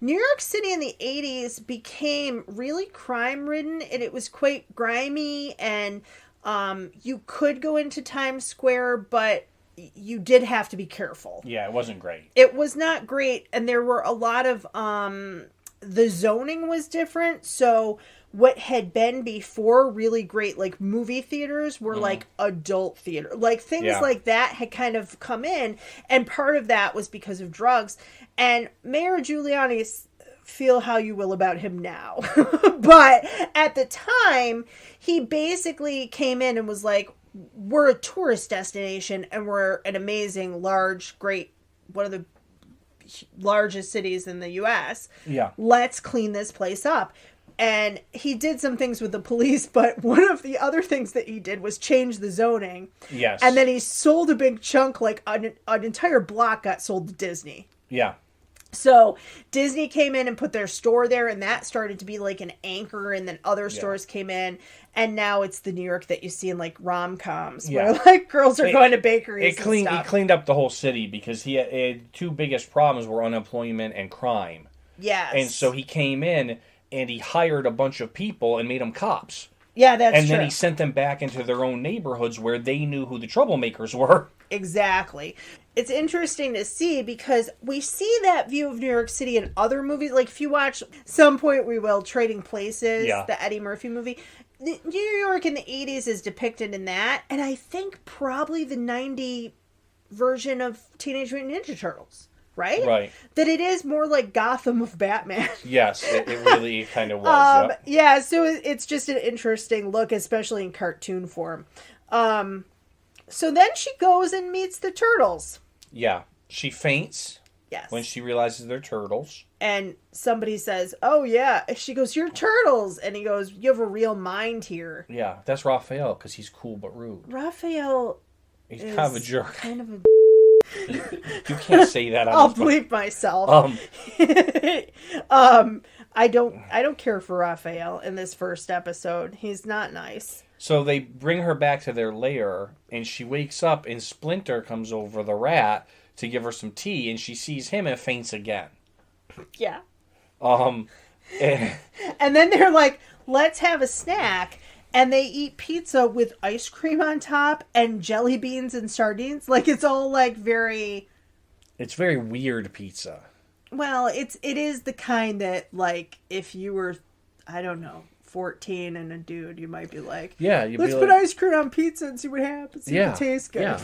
New York City in the 80s became really crime-ridden, and it was quite grimy, and you could go into Times Square, but you did have to be careful. Yeah, it wasn't great. It was not great, and there were a lot of... the zoning was different, so what had been before really great, like, movie theaters were like adult theater. Like, things like that had kind of come in, and part of that was because of drugs. And Mayor Giuliani, feel how you will about him now. But at the time, he basically came in and was like, we're a tourist destination, and we're an amazing, large, great, one of the largest cities in the U.S. Yeah. Let's clean this place up. And he did some things with the police, but one of the other things that he did was change the zoning. Yes. And then he sold a big chunk, like an entire block got sold to Disney. Yeah. So Disney came in and put their store there, and that started to be like an anchor, and then other stores came in, and now it's the New York that you see in like rom-coms where like girls are going to bakeries. He cleaned up the whole city because he had two biggest problems were unemployment and crime. Yes. And so he came in and he hired a bunch of people and made them cops. Yeah, that's true. And then he sent them back into their own neighborhoods where they knew who the troublemakers were. Exactly. It's interesting to see because we see that view of New York City in other movies. Like, if you watch, some point we will, Trading Places, the Eddie Murphy movie. New York in the 80s is depicted in that. And I think probably the 90 version of Teenage Mutant Ninja Turtles. Right? Right. That it is more like Gotham of Batman. Yes, it really kind of was. Yeah, so it's just an interesting look, especially in cartoon form. So then she goes and meets the turtles. Yeah. She faints. Yes. When she realizes they're turtles. And somebody says, oh, yeah. She goes, you're turtles. And he goes, you have a real mind here. Yeah, that's Raphael, because he's cool but rude. Raphael He's kind of a jerk. Kind of a You can't say that. I'll bleep myself. I don't care for Raphael in this first episode. He's not nice. So they bring her back to their lair, and she wakes up, and Splinter comes over, the rat, to give her some tea, and she sees him and faints again. Yeah. And then they're like, let's have a snack. And they eat pizza with ice cream on top and jelly beans and sardines. Like, it's all like very... It's very weird pizza. Well, it is the kind that, like, if you were, I don't know, 14 and a dude, you might be like, yeah, let's put ice cream on pizza and see what happens. See if it tastes good. Yeah.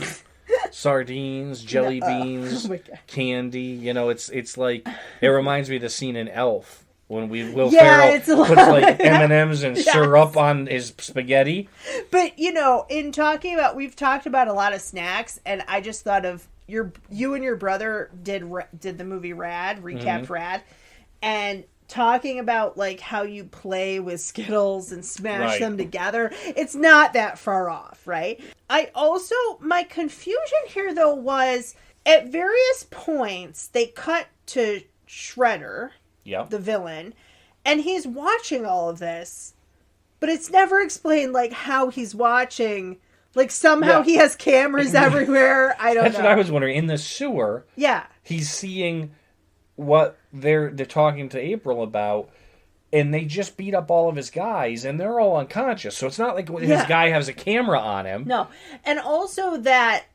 Sardines, jelly beans, candy. You know, it's like, it reminds me of the scene in Elf. When Will Ferrell puts like M&Ms and syrup on his spaghetti. But, you know, in talking about, we've talked about a lot of snacks, and I just thought of you and your brother did the movie Rad, recapped Rad, and talking about like how you play with Skittles and smash them together. It's not that far off, right? My confusion here though was at various points they cut to Shredder, the villain, and he's watching all of this, but it's never explained like how he's watching. Like somehow he has cameras everywhere. I don't know. That's what I was wondering. In the sewer, he's seeing what they're talking to April about, and they just beat up all of his guys, and they're all unconscious. So it's not like his guy has a camera on him. No, and also that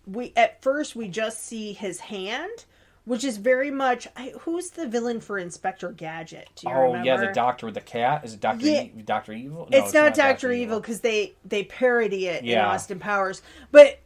we at first we just see his hand, which is very much who's the villain for Inspector Gadget? Do you remember? Oh yeah, the doctor with the cat. Is it Dr. Evil? No, it's not Dr. Evil because they parody it in Austin Powers, but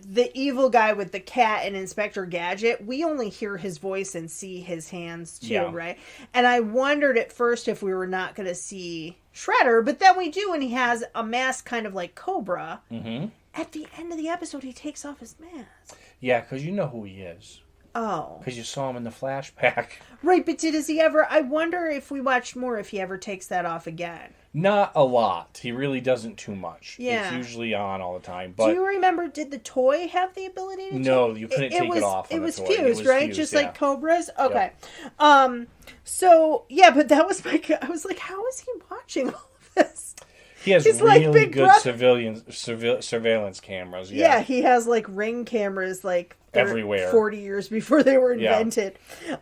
the evil guy with the cat and Inspector Gadget, we only hear his voice and see his hands too, right? And I wondered at first if we were not going to see Shredder, but then we do, and he has a mask kind of like Cobra. Mm-hmm. At the end of the episode, he takes off his mask. Yeah, because you know who he is. Oh. Because you saw him in the flashback. Right, but does he ever... I wonder if we watched more if he ever takes that off again. Not a lot. He really doesn't too much. Yeah. It's usually on all the time. But do you remember, did the toy have the ability to No, you couldn't take it off. It was toy. fused, right? Fused, just like Cobra's? Okay. Yep. So, yeah, but that was my... I was like, how is he watching all of this? He has really good surveillance cameras. Yeah, he has like Ring cameras like everywhere 40 years before they were invented.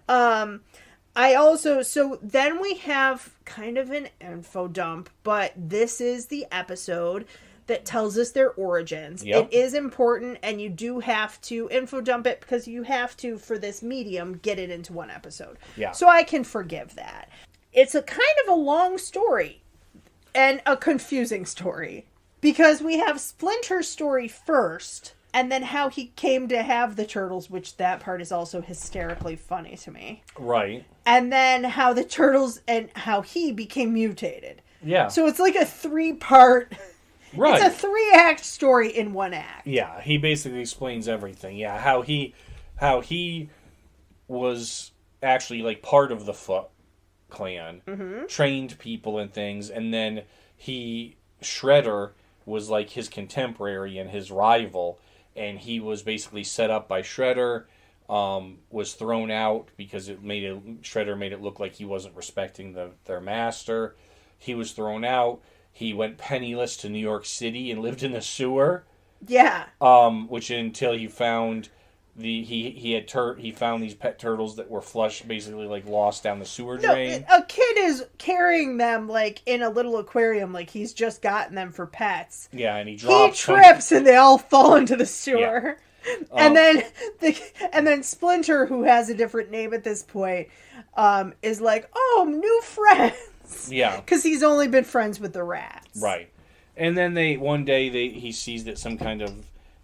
So then we have kind of an info dump, but this is the episode that tells us their origins. Yep. It is important, and you do have to info dump it because you have to, for this medium, get it into one episode. Yeah. So I can forgive that. It's a kind of a long story. And a confusing story. Because we have Splinter's story first, and then how he came to have the turtles, which that part is also hysterically funny to me. Right. And then how the turtles and how he became mutated. Yeah. So it's like a 3-part... Right. It's a 3-act story in 1 act. Yeah, he basically explains everything. Yeah, how he was actually like part of the Foot Clan, trained people and things, and then Shredder was like his contemporary and his rival, and he was basically set up by Shredder, was thrown out because Shredder made it look like he wasn't respecting their master. He was thrown out. He went penniless to New York City and lived in the sewer. Yeah. Which until he found he found these pet turtles that were flushed, basically like lost down the sewer drain. A kid is carrying them like in a little aquarium, like he's just gotten them for pets. Yeah, and he trips and they all fall into the sewer. Yeah. And then Splinter, who has a different name at this point, is like, "Oh, new friends." Yeah, because he's only been friends with the rats. Right, and then one day he sees that some kind of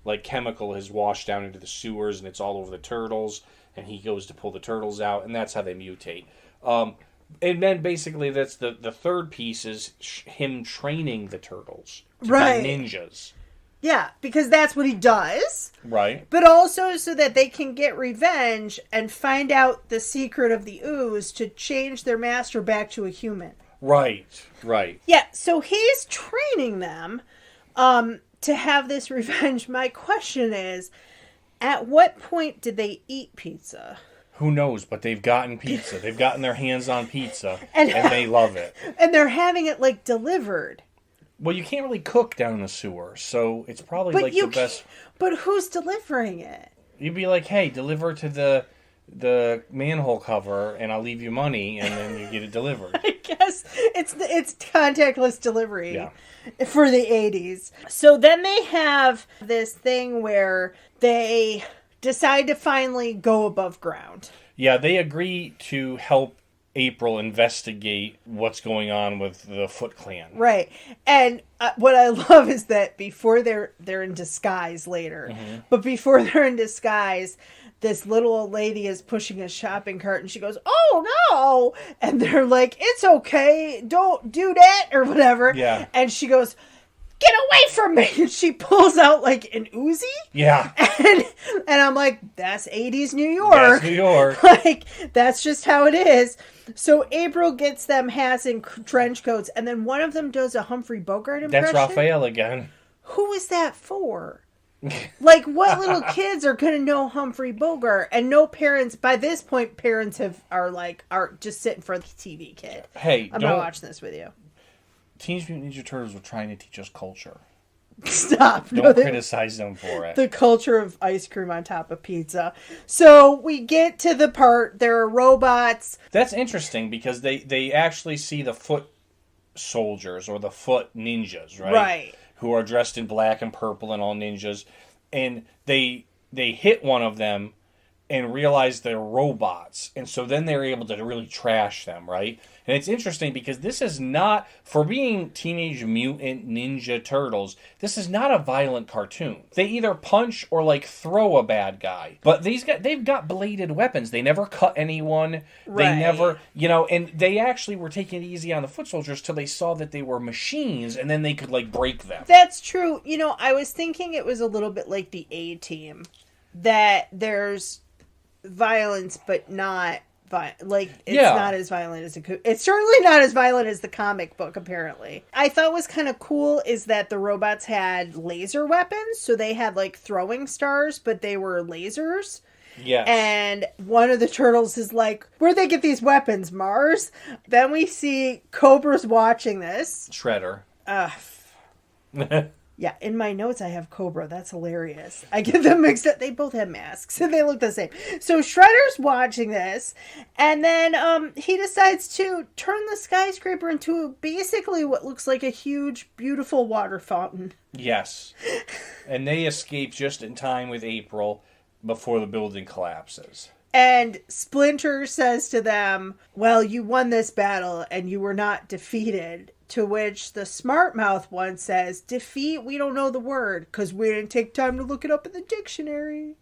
like chemical has washed down into the sewers and it's all over the turtles, and he goes to pull the turtles out, and that's how they mutate. And then basically that's the third piece is him training the turtles to be ninjas. Yeah, because that's what he does. Right. But also so that they can get revenge and find out the secret of the ooze to change their master back to a human. Right. Yeah, so he's training them to have this revenge. My question is, at what point did they eat pizza? Who knows, but they've gotten pizza. They've gotten their hands on pizza, and they love it. And they're having it, like, delivered. Well, you can't really cook down in the sewer, so it's probably the best. But who's delivering it? You'd be like, hey, deliver to the manhole cover, and I'll leave you money, and then you get it delivered. I guess it's contactless delivery for the 80s. So then they have this thing where they decide to finally go above ground. Yeah, they agree to help April investigate what's going on with the Foot Clan. Right. And what I love is that before they're in disguise later, but before they're in disguise, this little old lady is pushing a shopping cart and she goes, "Oh no!" And they're like, "It's okay, don't do that," or whatever. Yeah. And she goes, get away from me. And she pulls out like an Uzi. Yeah. And I'm like, that's 80s New York. That's New York. Like, that's just how it is. So April gets them hats and trench coats, and then one of them does a Humphrey Bogart impression. That's Raphael again. Who is that for? Like, what little kids are going to know Humphrey Bogart? And no parents, by this point, parents are just sitting for the TV kid. Hey, I'm not watching this with you. Teenage Mutant Ninja Turtles were trying to teach us culture. Stop. Don't criticize them for it. The culture of ice cream on top of pizza. So we get to the part, there are robots. That's interesting because they actually see the foot soldiers or the foot ninjas, right? Right. Who are dressed in black and purple and all ninjas. And they hit one of them and realize they're robots. And so then they're able to really trash them, right? And it's interesting because this is not, for being Teenage Mutant Ninja Turtles, this is not a violent cartoon. They either punch or like throw a bad guy. But they've got bladed weapons. They never cut anyone. Right. They never, and they actually were taking it easy on the foot soldiers till they saw that they were machines and then they could like break them. That's true. I was thinking it was a little bit like the A-Team. That there's violence, but not not as violent as it's certainly not as violent as the comic book, apparently. I thought was kind of cool is that the robots had laser weapons, so they had like throwing stars, but they were lasers. Yes. And one of the turtles is like, where'd they get these weapons, Mars? Then we see Cobra's watching this. Shredder. Yeah, in my notes I have Cobra. That's hilarious. I get them mixed up. They both have masks, and they look the same. So Shredder's watching this, and then he decides to turn the skyscraper into basically what looks like a huge, beautiful water fountain. Yes. And they escape just in time with April before the building collapses. And Splinter says to them, well, you won this battle, and you were not defeated. To which the smart mouth one says, defeat, we don't know the word, because we didn't take time to look it up in the dictionary.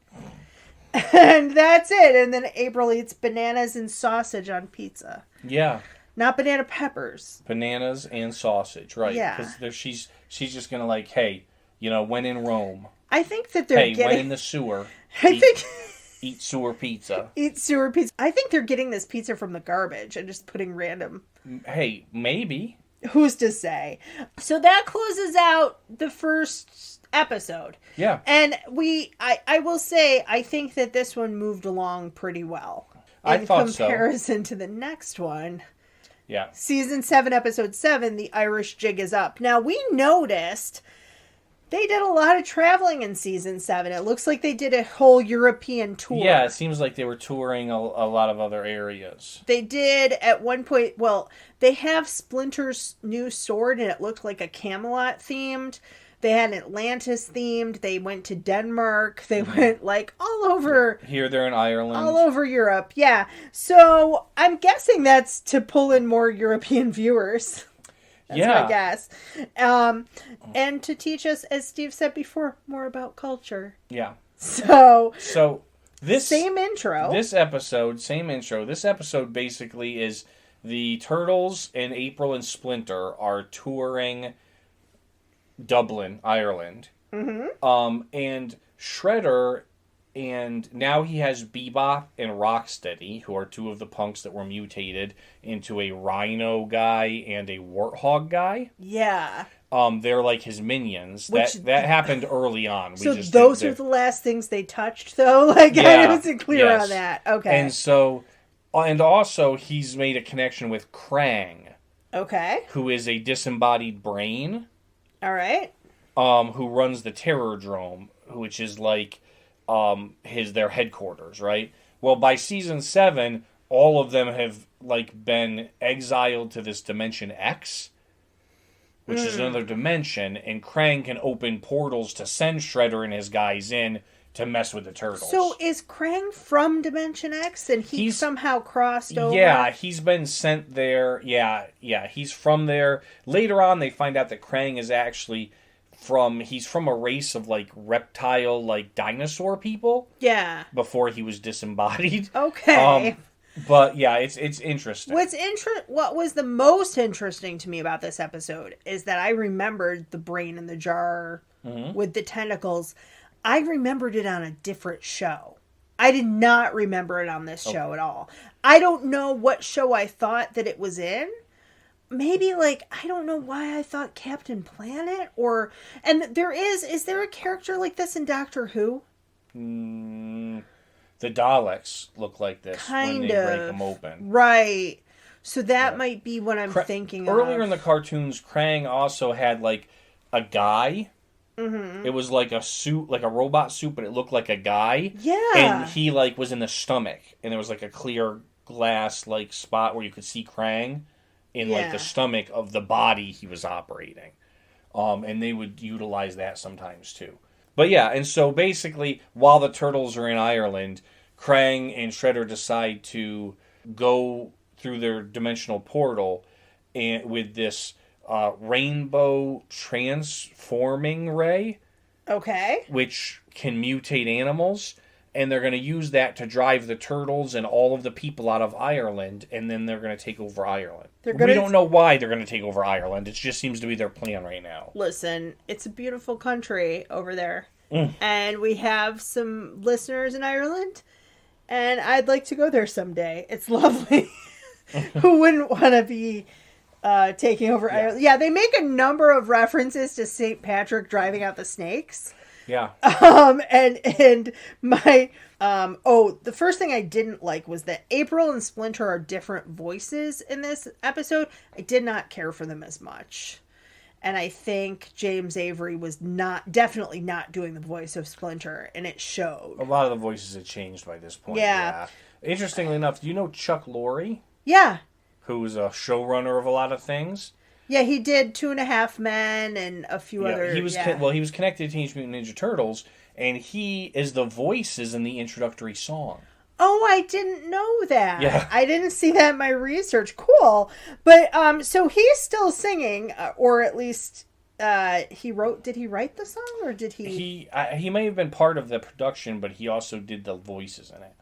And that's it. And then April eats bananas and sausage on pizza. Yeah. Not banana peppers. Bananas and sausage, right. Yeah. Because she's just going to like, hey, when in Rome. I think that they're getting... when in the sewer. Eat sewer pizza. Eat sewer pizza. I think they're getting this pizza from the garbage and just putting random... Hey, maybe... Who's to say? So that closes out the first episode. Yeah. And I will say, I think that this one moved along pretty well. I thought so. In comparison to the next one. Yeah. Season 7, episode 7, The Irish Jig is Up. Now, we noticed they did a lot of traveling in season 7. It looks like they did a whole European tour. Yeah, it seems like they were touring a lot of other areas. They did at one point, well, they have Splinter's new sword and it looked like a Camelot themed. They had an Atlantis themed. They went to Denmark. They went like all over. Here, they're in Ireland. All over Europe, yeah. So I'm guessing that's to pull in more European viewers. That's my guess. And to teach us, as Steve said before, more about culture. Yeah. So this same intro. This episode, same intro. This episode basically is the Turtles and April and Splinter are touring Dublin, Ireland. Mm-hmm. And Shredder, and now he has Bebop and Rocksteady, who are two of the punks that were mutated into a rhino guy and a warthog guy. Yeah. They're like his minions. That happened early on. So those are the last things they touched, though? Like, I wasn't clear on that. Okay. And so, and also he's made a connection with Krang. Okay. Who is a disembodied brain. All right. Who runs the Terrordrome, which is like their headquarters, right? Well, by season 7, all of them have like been exiled to this Dimension X, which is another dimension, and Krang can open portals to send Shredder and his guys in to mess with the Turtles. So is Krang from Dimension X, and he's somehow crossed over? Yeah, he's been sent there. Yeah, he's from there. Later on, they find out that Krang is actually he's from a race of like reptile, like dinosaur people. Yeah. Before he was disembodied. Okay. But yeah, it's interesting. What was the most interesting to me about this episode is that I remembered the brain in the jar with the tentacles. I remembered it on a different show. I did not remember it on this show at all. I don't know what show I thought that it was in. Maybe, like, I don't know why I thought Captain Planet and is there a character like this in Doctor Who? The Daleks look like this when they break them open. Right. So that might be what I'm thinking of. Earlier in the cartoons, Krang also had, like, a guy. Mm-hmm. It was like a suit, like a robot suit, but it looked like a guy. Yeah. And he, like, was in the stomach. And there was, like, a clear glass, like, spot where you could see Krang in, like, the stomach of the body he was operating. And they would utilize that sometimes, too. But yeah, and so basically, while the Turtles are in Ireland, Krang and Shredder decide to go through their dimensional portal and with this rainbow transforming ray. Okay. Which can mutate animals. And they're going to use that to drive the Turtles and all of the people out of Ireland, and then they're going to take over Ireland. We don't know why they're going to take over Ireland. It just seems to be their plan right now. Listen, it's a beautiful country over there. And we have some listeners in Ireland, and I'd like to go there someday. It's lovely. Who wouldn't want to be taking over Ireland? Yeah, they make a number of references to St. Patrick driving out the snakes. Yeah. And my the first thing I didn't like was that April and Splinter are different voices in this episode. I did not care for them as much. And I think James Avery was definitely not doing the voice of Splinter, and it showed. A lot of the voices had changed by this point. Yeah. Interestingly enough, do you know Chuck Lorre? Yeah. Who was a showrunner of a lot of things? Yeah, he did 2.5 Men and a few other... He was connected to Teenage Mutant Ninja Turtles, and he is the voices in the introductory song. Oh, I didn't know that. Yeah. I didn't see that in my research. Cool. But, so he's still singing, or at least... did he write the song, or did he... He may have been part of the production, but he also did the voices in it.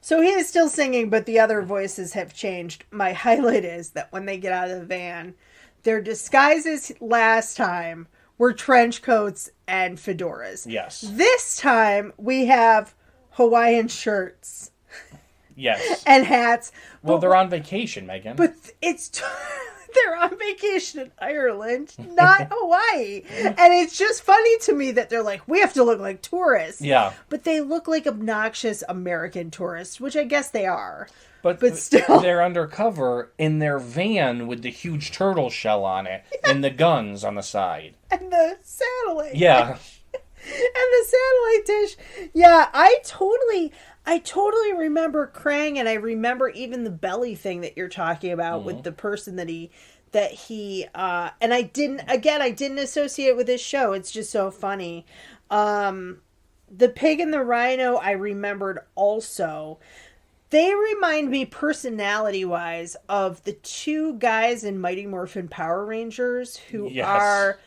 So he is still singing, but the other voices have changed. My highlight is that when they get out of the van, their disguises last time were trench coats and fedoras. Yes. This time we have Hawaiian shirts. Yes. And hats. Well, they're on vacation, Megan. But they're on vacation in Ireland, not Hawaii. And it's just funny to me that they're like, we have to look like tourists. Yeah. But they look like obnoxious American tourists, which I guess they are. But still. They're undercover in their van with the huge turtle shell on it and the guns on the side. And the satellite. Yeah. And the satellite dish. Yeah, I totally remember Krang, and I remember even the belly thing that you're talking about with the person that he and I didn't associate it with this show. It's just so funny. The pig and the rhino I remembered also. They remind me personality-wise of the two guys in Mighty Morphin Power Rangers who are...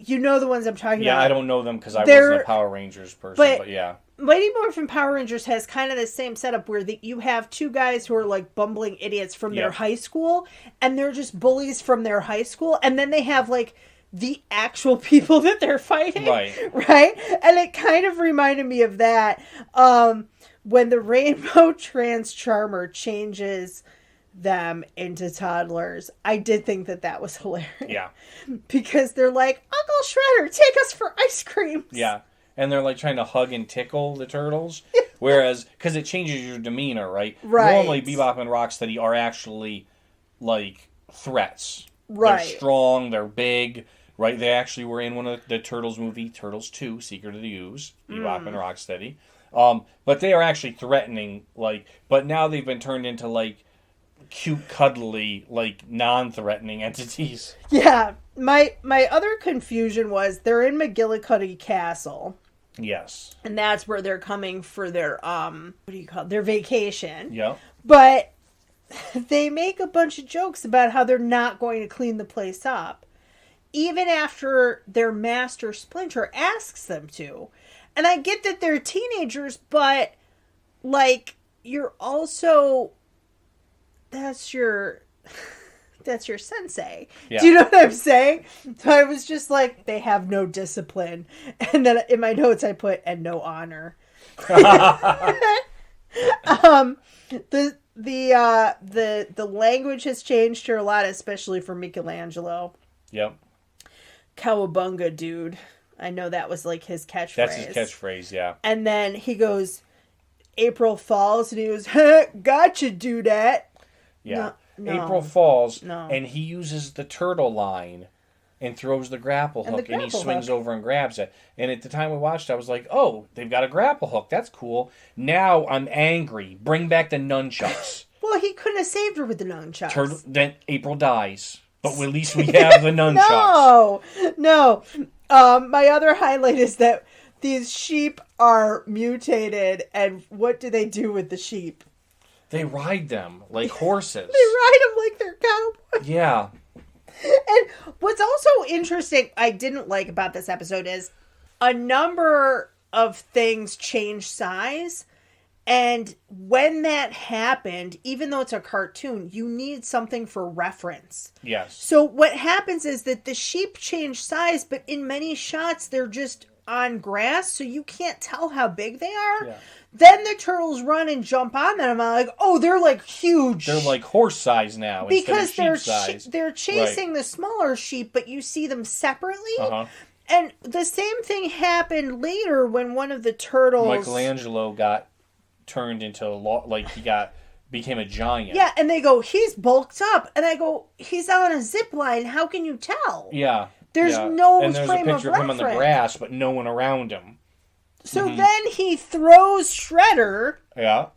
You know the ones I'm talking about. Yeah, I don't know them because I wasn't a Power Rangers person, but yeah. Mighty Morphin Power Rangers has kind of the same setup where you have two guys who are like bumbling idiots from their high school, and they're just bullies from their high school, and then they have like the actual people that they're fighting. Right? And it kind of reminded me of that. When the Rainbow Trans Charmer changes them into toddlers, I did think that was hilarious. Yeah. Because they're like, Uncle Shredder, take us for ice creams. Yeah. And they're like trying to hug and tickle the turtles. Whereas, because it changes your demeanor, right? Normally, Bebop and Rocksteady are actually like threats. Right. They're strong, they're big, right? They actually were in one of the Turtles movie, Turtles 2, Secret of the Ooze, Bebop and Rocksteady. But they are actually threatening, but now they've been turned into like cute, cuddly, like non-threatening entities. Yeah. My other confusion was they're in McGillicuddy Castle. Yes. And that's where they're coming for their their vacation. Yeah. But they make a bunch of jokes about how they're not going to clean the place up, even after their master Splinter asks them to. And I get that they're teenagers, but like you're also that's your sensei. Yeah. Do you know what I'm saying? So I was just like, they have no discipline. And then in my notes I put, and no honor. The language has changed here a lot, especially for Michelangelo. Yep. Cowabunga, dude. I know that was like his catchphrase. That's his catchphrase, yeah. And then he goes, April Falls, and he goes, gotcha, dudette. Yeah. No. April Falls, No. and he uses the turtle line and throws the grapple hook, and he swings over and grabs it. And at the time we watched, I was like, oh, they've got a grapple hook. That's cool. Now I'm angry. Bring back the nunchucks. Well, he couldn't have saved her with the nunchucks. Then April dies. But at least we have the nunchucks. No. My other highlight is that these sheep are mutated, and what do they do with the sheep? They ride them like horses. They ride them like they're cowboys. Yeah. And what's also interesting, I didn't like about this episode is a number of things change size. And when that happened, even though it's a cartoon, you need something for reference. Yes. So what happens is that the sheep change size, but in many shots, they're just on grass, so you can't tell how big they are. Yeah. Then the turtles run and jump on them. I'm like, oh, they're like huge. They're like horse size now because instead of sheep size. They're chasing the smaller sheep, but you see them separately. Uh-huh. And the same thing happened later when one of the turtles... Michelangelo got turned into became a giant. Yeah, and they go, he's bulked up. And I go, he's on a zip line. How can you tell? Yeah. There's no and there's frame a picture of him on the grass, but no one around him. So then he throws Shredder. Yeah.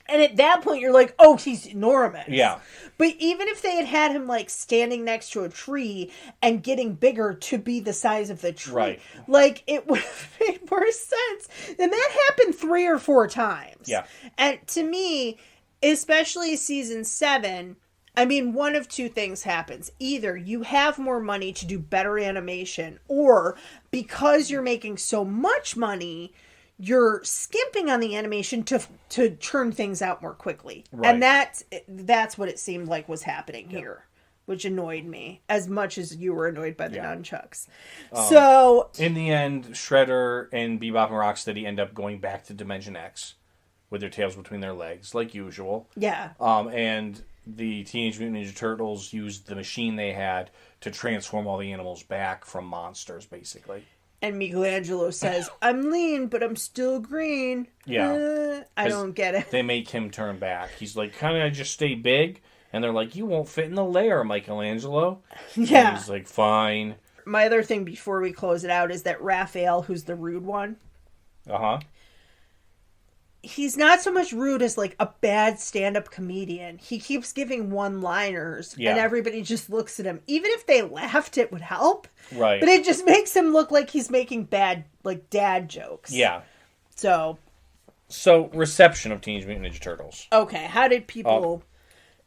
And at that point, you're like, oh, he's enormous. Yeah. But even if they had him, like, standing next to a tree and getting bigger to be the size of the tree, right. like, it would have made more sense. And that happened 3 or 4 times. Yeah. And to me, especially season 7, I mean, one of two things happens. Either you have more money to do better animation, or because you're making so much money, you're skimping on the animation to churn things out more quickly. Right. And that's what it seemed like was happening here, which annoyed me as much as you were annoyed by the nunchucks. So in the end, Shredder and Bebop and Rocksteady end up going back to Dimension X with their tails between their legs, like usual. Yeah. And the Teenage Mutant Ninja Turtles used the machine they had to transform all the animals back from monsters, basically. And Michelangelo says, I'm lean, but I'm still green. Yeah. I don't get it. They make him turn back. He's like, kind of just stay big. And they're like, you won't fit in the lair, Michelangelo. Yeah. And he's like, fine. My other thing before we close it out is that Raphael, who's the rude one. Uh-huh. He's not so much rude as like a bad stand-up comedian. He keeps giving one-liners, and everybody just looks at him. Even if they laughed, it would help. Right. But it just makes him look like he's making bad, like, dad jokes. Yeah. So, reception of Teenage Mutant Ninja Turtles. Okay, how did people...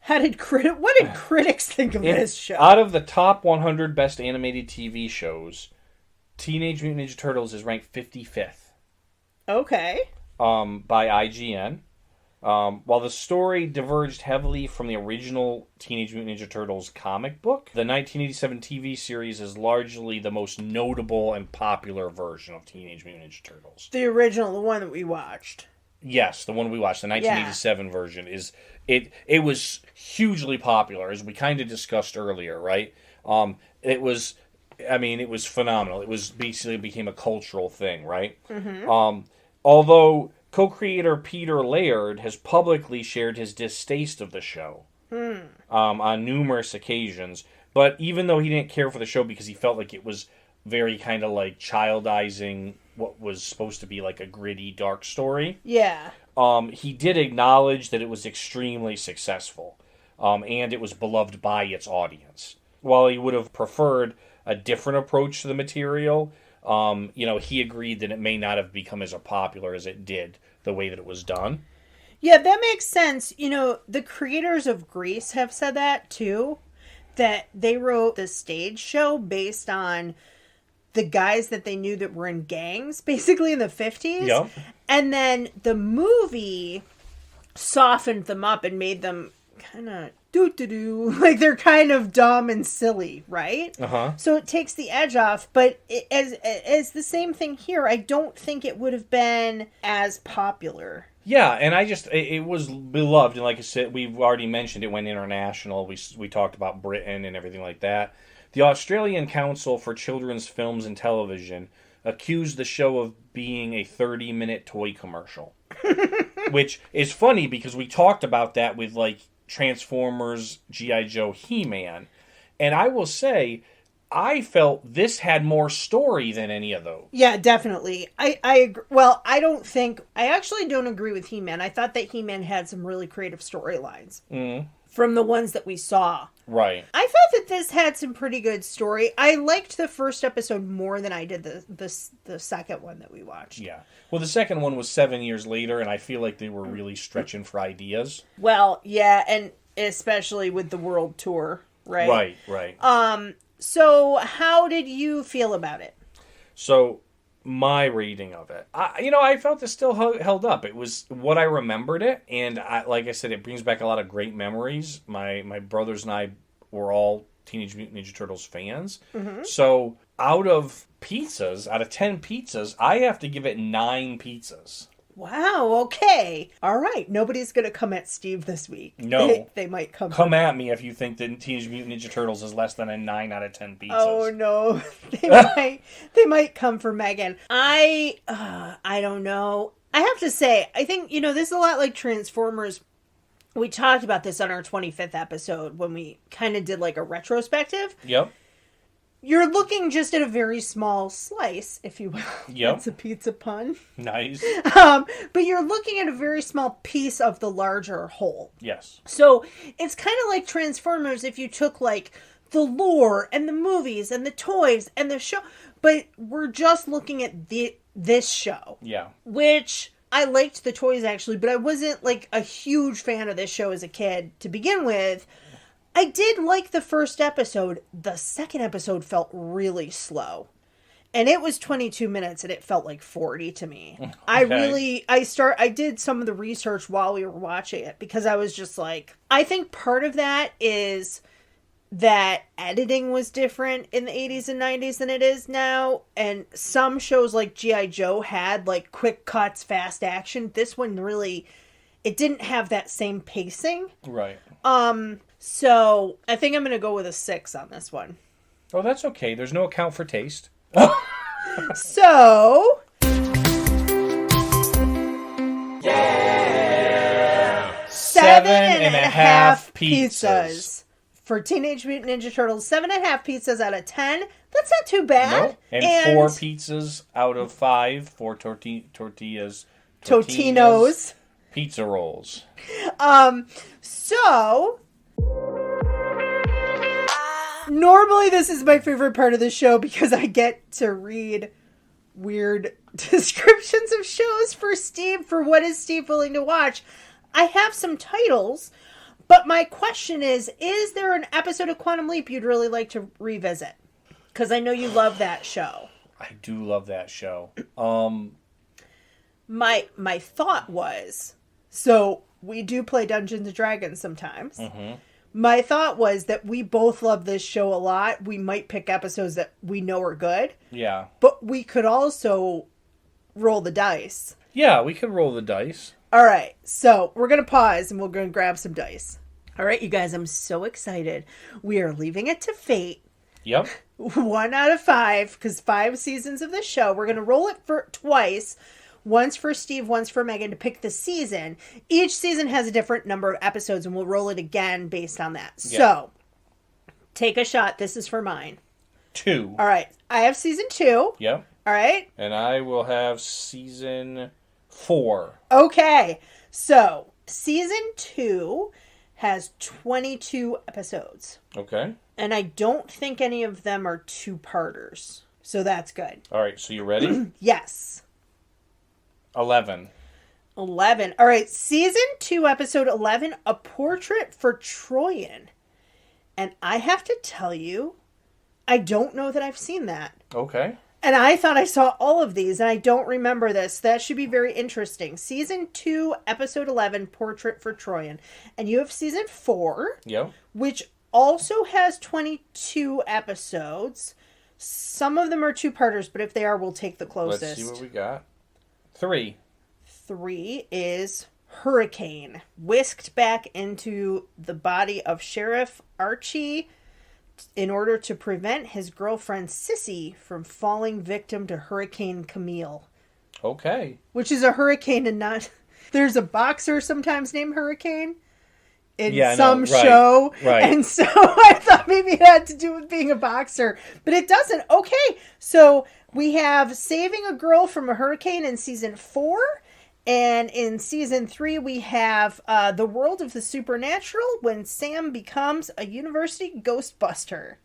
what did critics think of this show? Out of the top 100 best animated TV shows, Teenage Mutant Ninja Turtles is ranked 55th. Okay. By IGN. While the story diverged heavily from the original Teenage Mutant Ninja Turtles comic book, the 1987 TV series is largely the most notable and popular version of Teenage Mutant Ninja Turtles. The original, the one that we watched. Yes, the one we watched, the 1987 version, is it was hugely popular, as we kind of discussed earlier, right? It was phenomenal. It was basically became a cultural thing, right? Mm-hmm. Although co-creator Peter Laird has publicly shared his distaste of the show on numerous occasions, but even though he didn't care for the show because he felt like it was very kind of like childizing what was supposed to be like a gritty, dark story, he did acknowledge that it was extremely successful, and it was beloved by its audience. While he would have preferred a different approach to the material, he agreed that it may not have become as popular as it did the way that it was done. Yeah, that makes sense. The creators of Grease have said that too, that they wrote the stage show based on the guys that they knew that were in gangs, basically in the 50s. Yep. And then the movie softened them up and made them kind of doo-doo-doo. Like, they're kind of dumb and silly, right? Uh-huh. So it takes the edge off. But as the same thing here, I don't think it would have been as popular. Yeah, and it was beloved, and like I said, we've already mentioned it went international. We talked about Britain and everything like that. The Australian Council for Children's Films and Television accused the show of being a 30-minute toy commercial. Which is funny because we talked about that with like Transformers, G.I. Joe, He-Man. And I will say, I felt this had more story than any of those. Yeah, definitely. I agree. Well, I actually don't agree with He-Man. I thought that He-Man had some really creative storylines from the ones that we saw. Right. I thought that this had some pretty good story. I liked the first episode more than I did the second one that we watched. Yeah. Well, the second one was 7 years later, and I feel like they were really stretching for ideas. Well, yeah, and especially with the world tour, right? Right. So how did you feel about it? So, my reading of it, I felt it still held up. It was what I remembered it, and like I said, it brings back a lot of great memories. My brothers and I were all Teenage Mutant Ninja Turtles fans. Mm-hmm. So, out of 10 pizzas, I have to give it 9 pizzas. Wow, okay. All right. Nobody's going to come at Steve this week. No. They might come. Come at me if you think that Teenage Mutant Ninja Turtles is less than a 9 out of 10 pizzas. Oh, no. They might come for Megan. I don't know. I have to say, I think, this is a lot like Transformers. We talked about this on our 25th episode when we kind of did like a retrospective. Yep. You're looking just at a very small slice, if you will. Yep. It's a pizza pun. Nice. But you're looking at a very small piece of the larger whole. Yes. So it's kind of like Transformers if you took like the lore and the movies and the toys and the show, but we're just looking at this show. Yeah. Which I liked the toys actually, but I wasn't like a huge fan of this show as a kid to begin with. I did like the first episode. The second episode felt really slow. And it was 22 minutes and it felt like 40 to me. Okay. I did some of the research while we were watching it because I was just like, I think part of that is that editing was different in the 80s and 90s than it is now. And some shows like G.I. Joe had like quick cuts, fast action. This one really, it didn't have that same pacing. Right. So I think I'm going to go with a 6 on this one. Oh, that's okay. There's no account for taste. So... Yeah! 7.5 pizzas. For Teenage Mutant Ninja Turtles, 7.5 pizzas out of 10. That's not too bad. No. And 4 pizzas out of 5 for tortillas. Totinos. Pizza rolls. So... Normally this is my favorite part of the show because I get to read weird descriptions of shows for Steve, for what is Steve willing to watch. I have some titles, but my question is there an episode of Quantum Leap you'd really like to revisit? Because I know you love that show. I do love that show. My thought was, so we do play Dungeons and Dragons sometimes. Mm-hmm. My thought was that we both love this show a lot. We might pick episodes that we know are good. Yeah. But we could also roll the dice. Yeah, we could roll the dice. All right. So we're going to pause and we're going to grab some dice. All right, you guys, I'm so excited. We are leaving it to fate. Yep. 1 out of 5, because 5 seasons of the show. We're going to roll it for twice. Once for Steve, once for Megan to pick the season. Each season has a different number of episodes, and we'll roll it again based on that. Yeah. So, take a shot. This is for mine. 2. All right. I have season 2. Yep. All right. And I will have season 4. Okay. So, season 2 has 22 episodes. Okay. And I don't think any of them are 2-parters. So, that's good. All right. So, you ready? Yes. 11. All right. Season 2, episode 11, A Portrait for Troyan. And I have to tell you, I don't know that I've seen that. Okay. And I thought I saw all of these, and I don't remember this. That should be very interesting. Season 2, Episode 11, Portrait for Troyan. And you have Season 4, Yep. which also has 22 episodes. Some of them are two-parters, but if they are, we'll take the closest. Let's see what we got. 3. 3 is Hurricane. Whisked back into the body of Sheriff Archie in order to prevent his girlfriend Sissy from falling victim to Hurricane Camille. Okay. Which is a hurricane and not... There's a boxer sometimes named Hurricane in some show. Right. And so I thought maybe it had to do with being a boxer. But it doesn't. Okay. So we have saving a girl from a hurricane in season 4. And in season 3, we have the world of the supernatural when Sam becomes a university ghostbuster.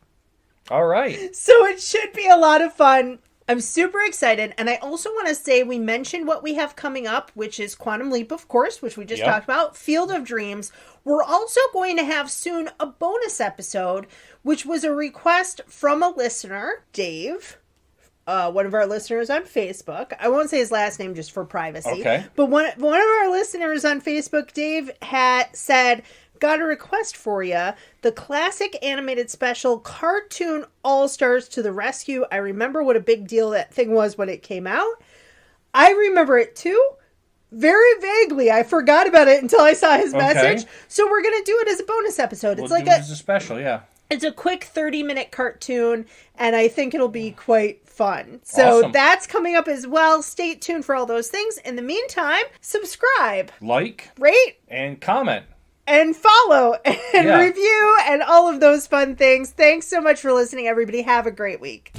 All right. So it should be a lot of fun. I'm super excited. And I also want to say we mentioned what we have coming up, which is Quantum Leap, of course, which we just talked about. Field of Dreams. We're also going to have soon a bonus episode, which was a request from a listener, Dave. One of our listeners on Facebook. I won't say his last name just for privacy. Okay. But one of our listeners on Facebook, Dave, had said, got a request for you. The classic animated special Cartoon All-Stars to the Rescue. I remember what a big deal that thing was when it came out. I remember it too. Very vaguely. I forgot about it until I saw his message. So we're going to do it as a bonus episode. We'll do it as a special, yeah. It's a quick 30-minute cartoon, and I think it'll be quite fun. So that's coming up as well. Stay tuned for all those things. In the meantime, subscribe, like, rate, and comment. And follow, and review, and all of those fun things. Thanks so much for listening, everybody. Have a great week.